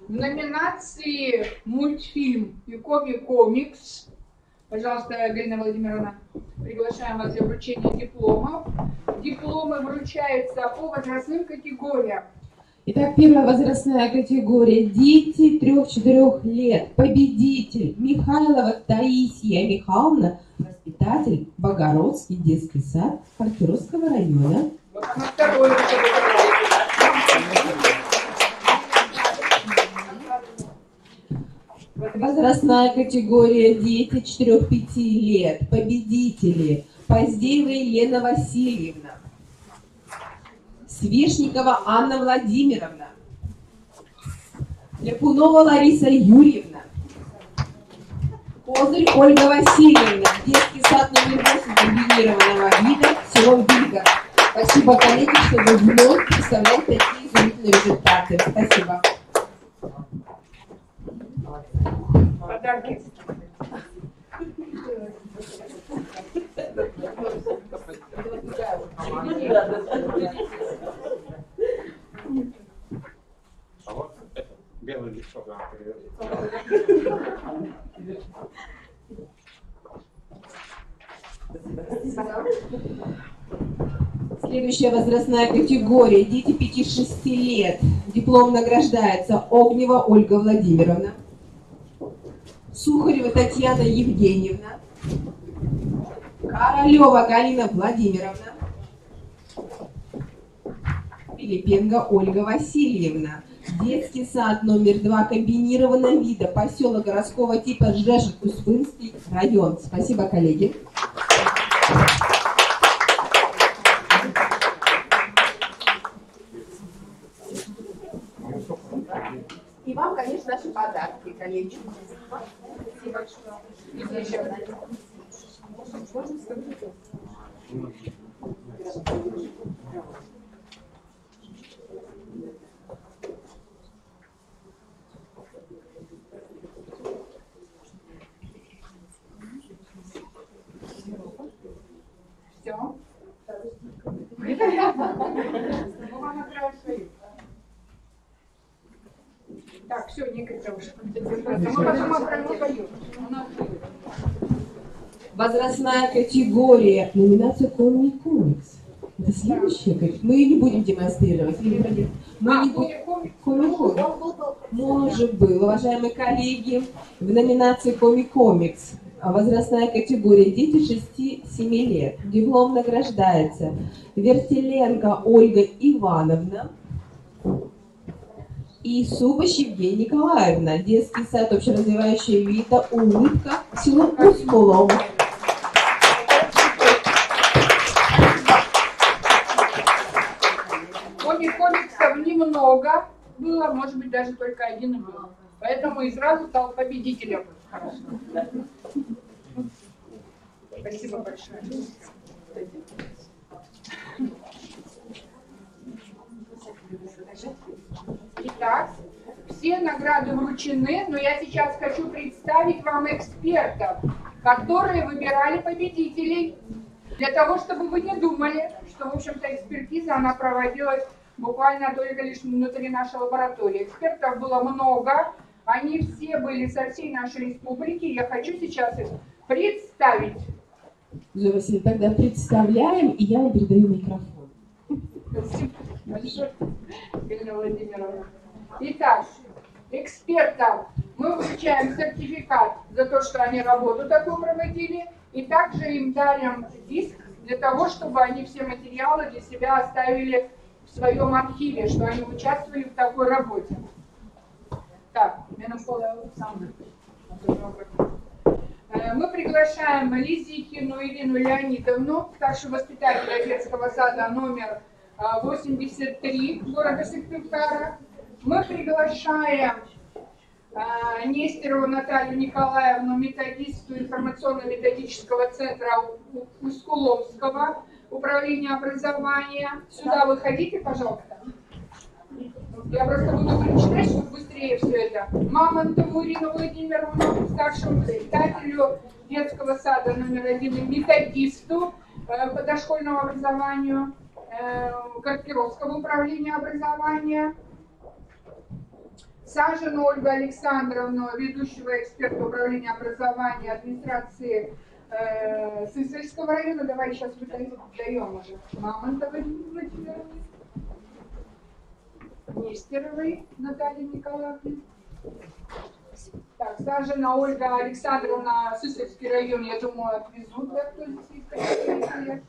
в номинации мультфильм и комикс, пожалуйста, Галина Владимировна, приглашаем вас для вручения дипломов. Дипломы вручаются по возрастным категориям. Итак, первая возрастная категория. Дети 3-4 лет. Победитель Михайлова Таисия Михайловна, воспитатель Богородский детский сад Паркировского района. Вот она второй. Возрастная категория дети 4-5 лет. Победители Поздеева Елена Васильевна, Свешникова Анна Владимировна, Ляпунова Лариса Юрьевна, Козырь Ольга Васильевна, детский сад номер 8 комбинированного вида, село Вильга. Спасибо, коллеги, что вы вновь представляете такие изумительные результаты. Спасибо. Подарки. А вот это белый листок. Следующая возрастная категория. Дети 5-6 лет. Диплом награждается Огнева Ольга Владимировна, Сухарева Татьяна Евгеньевна, Королева Галина Владимировна, Пилипенко Ольга Васильевна. Детский сад номер 2 комбинированного вида, поселок городского типа Жешет-Успенский район. Спасибо, коллеги. И вам, конечно, наши подарки, коллеги. Спасибо большое. Все. Так, все, некогда уже. Возрастная категория. Номинация комикс. Это следующая категория. Мы ее не будем демонстрировать. Мы не будем. Комик. Может быть. Уважаемые коллеги, в номинации комикс. Возрастная категория дети 6-7 лет. Диплом награждается Вертеленко Ольга Ивановна и Субаш Евгения Николаевна. Детский сад общеразвивающая Вита Улыбка, село Ускулом. Комиксов немного было, может быть, даже только один и был. Поэтому и сразу стал победителем. Хорошо. Спасибо большое. Итак, все награды вручены, но я сейчас хочу представить вам экспертов, которые выбирали победителей, для того, чтобы вы не думали, что, в общем-то, экспертиза, она проводилась буквально только лишь внутри нашей лаборатории. Экспертов было много, они все были со всей нашей республики. Я хочу сейчас их представить. Зоя Васильевна, тогда представляем, и я вам передаю микрофон. Спасибо большое, Галина Владимировна. Итак, экспертам мы вручаем сертификат за то, что они работу такую проводили, и также им дарим диск для того, чтобы они все материалы для себя оставили в своем архиве, что они участвовали в такой работе. Так, мы приглашаем Лизихину Ирину Леонидовну, старшего воспитателя детского сада номер 83 города Сыктывкара. Мы приглашаем Нестерову Наталью Николаевну, методисту информационно-методического центра Ускуломского управления образования. Сюда выходите, пожалуйста. Я просто буду прочитать, чтобы быстрее все это. Мамонтову Ирину Владимировну, старшему воспитателю детского сада номер 1, методисту по дошкольному образованию Карпировского управления образования. Сажину Ольгу Александровну, ведущего эксперта управления образования администрации Сысольского района. Давай сейчас даем уже. Мамонтовой Владимировне. Нестеровой Наталье Николаевне. Так, Сажина Ольга Александровна, Сысольский район, я думаю, отвезут, да, кто здесь.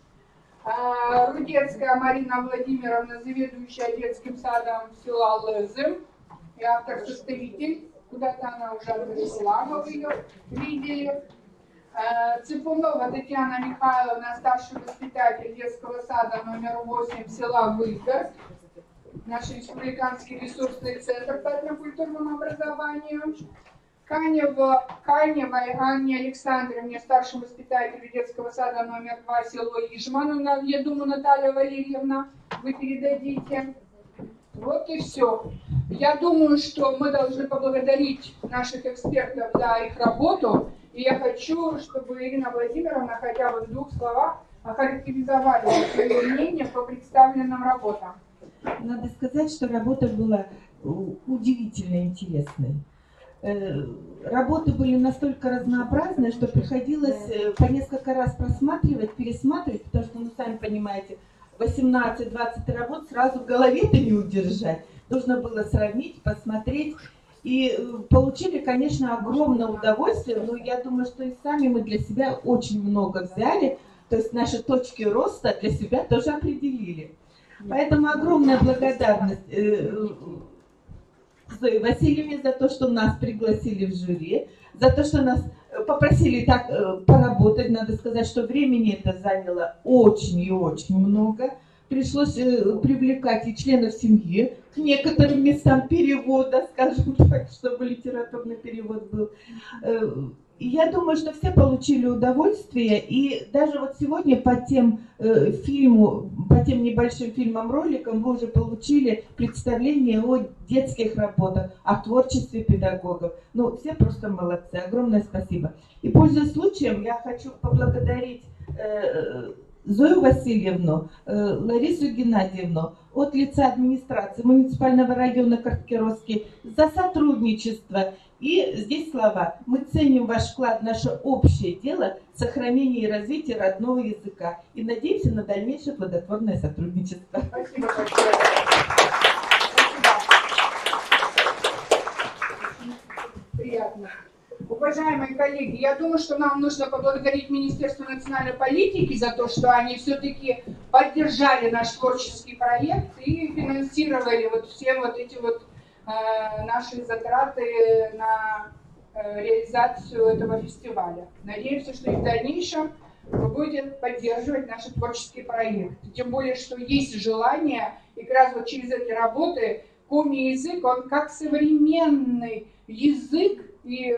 Рудецкая Марина Владимировна, заведующая детским садом села Лызы, и автор-составитель, куда-то она уже отвезла, мы ее видели. Цыпунова Татьяна Михайловна, старший воспитатель детского сада номер 8 села Выгород, наш республиканский ресурсный центр по этнокультурному образованию. Каневой Анне Александровне, старшему воспитателю детского сада номер 2 село Ижман, я думаю, Наталья Валерьевна, вы передадите. Вот и все. Я думаю, что мы должны поблагодарить наших экспертов за их работу. И я хочу, чтобы Ирина Владимировна хотя бы в 2 словах охарактеризовали свое мнение по представленным работам. Надо сказать, что работа была удивительно интересной. Работы были настолько разнообразные, что приходилось по несколько раз просматривать, пересматривать, потому что, ну, сами понимаете, 18-20 работ сразу в голове-то не удержать. Нужно было сравнить, посмотреть. И получили, конечно, огромное удовольствие, но я думаю, что и сами мы для себя очень много взяли, то есть наши точки роста для себя тоже определили. Поэтому огромная благодарность Зое Васильевне за то, что нас пригласили в жюри, за то, что нас попросили так поработать. Надо сказать, что времени это заняло очень и очень много. Пришлось привлекать и членов семьи к некоторым местам перевода, скажем так, чтобы литературный перевод был. И я думаю, что все получили удовольствие. И даже вот сегодня по тем небольшим фильмам-роликам вы уже получили представление о детских работах, о творчестве педагогов. Ну, все просто молодцы. Огромное спасибо. И, пользуясь случаем, я хочу поблагодарить Зою Васильевну, Ларису Геннадьевну от лица администрации муниципального района Карткировский за сотрудничество. И здесь слова: мы ценим ваш вклад в наше общее дело сохранения и развития родного языка и надеемся на дальнейшее плодотворное сотрудничество. Спасибо большое. Приятно. Уважаемые коллеги, я думаю, что нам нужно поблагодарить Министерство национальной политики за то, что они все-таки поддержали наш творческий проект и финансировали вот все вот эти вот наши затраты на реализацию этого фестиваля. Надеемся, что и в дальнейшем вы будете поддерживать наши творческие проекты. Тем более, что есть желание, и как раз вот через эти работы коми-язык, он как современный язык и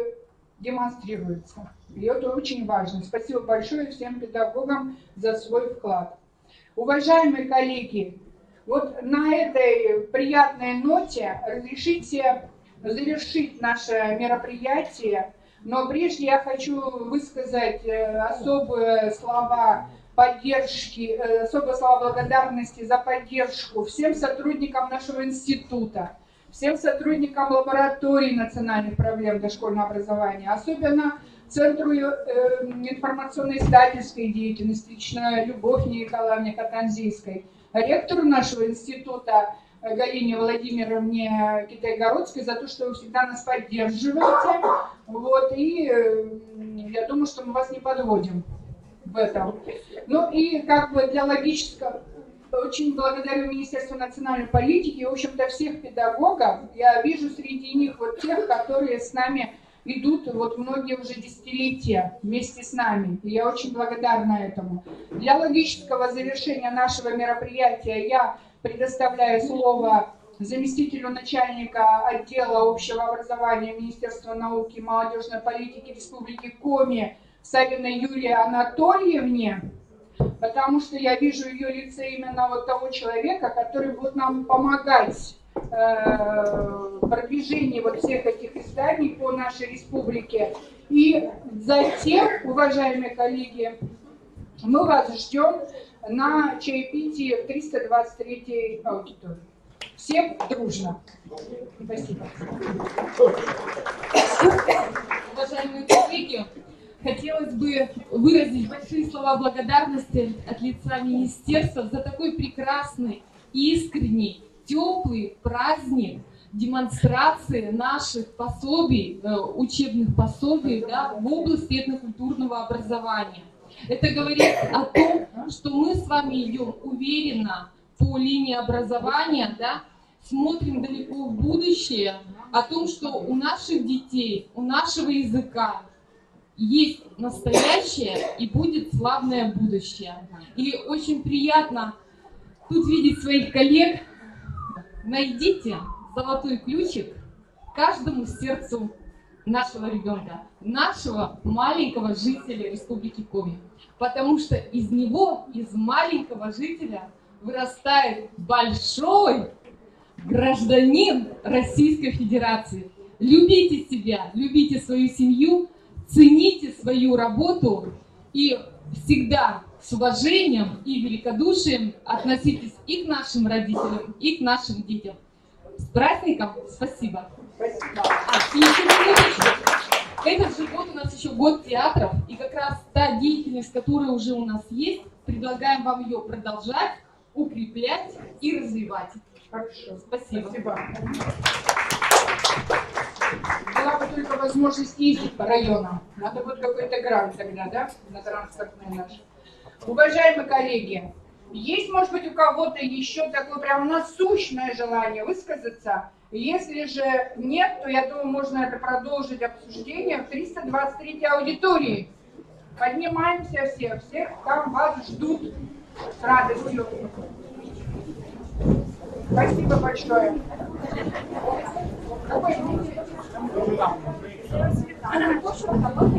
демонстрируется. И это очень важно. Спасибо большое всем педагогам за свой вклад. Уважаемые коллеги, вот на этой приятной ноте разрешите завершить наше мероприятие, но прежде я хочу высказать особые слова поддержки, особые слова благодарности за поддержку всем сотрудникам нашего института, всем сотрудникам лаборатории национальных проблем дошкольного образования, особенно Центру информационно-издательской деятельности, лично Любовь Николаевне Катанзийской, ректору нашего института Галине Владимировне Китайгородской за то, что вы всегда нас поддерживаете. Вот, и я думаю, что мы вас не подводим в этом. Ну и как бы для логического, очень благодарю Министерство национальной политики и, в общем-то, всех педагогов. Я вижу среди них вот тех, которые с нами идут вот многие уже десятилетия вместе с нами. И я очень благодарна этому. Для логического завершения нашего мероприятия я предоставляю слово заместителю начальника отдела общего образования Министерства науки и молодежной политики Республики Коми Савиной Юлии Анатольевне, потому что я вижу в ее лице именно вот того человека, который будет нам помогать в продвижении вот всех этих изданий по нашей республике. И затем, уважаемые коллеги, мы вас ждем на чаепитии в 323-й аудитории. Всем дружно. Спасибо. Уважаемые коллеги, хотелось бы выразить большие слова благодарности от лица министерства за такой прекрасный, искренний, теплый праздник демонстрации наших пособий, учебных пособий, да, в области этнокультурного образования. Это говорит о том, что мы с вами идем уверенно по линии образования, да, смотрим далеко в будущее, о том, что у наших детей, у нашего языка есть настоящее и будет славное будущее. И очень приятно тут видеть своих коллег. Найдите золотой ключик каждому сердцу нашего ребенка, нашего маленького жителя Республики Коми. Потому что из него, из маленького жителя, вырастает большой гражданин Российской Федерации. Любите себя, любите свою семью, цените свою работу и всегда с уважением и великодушием относитесь и к нашим родителям, и к нашим детям. С праздником! Спасибо! Спасибо. И еще минуточку. Этот же год у нас еще год театров, и как раз та деятельность, которая уже у нас есть, предлагаем вам ее продолжать, укреплять и развивать. Хорошо. Спасибо. Спасибо. Была бы только возможность ездить по районам. Надо будет какой-то грант тогда, да, на транспортные наши. Уважаемые коллеги, Есть, может быть, у кого-то еще такое прям насущное желание высказаться? Если же нет, то я думаю, можно это продолжить обсуждение в 323-й аудитории. Поднимаемся все, всех там вас ждут с радостью. Спасибо большое.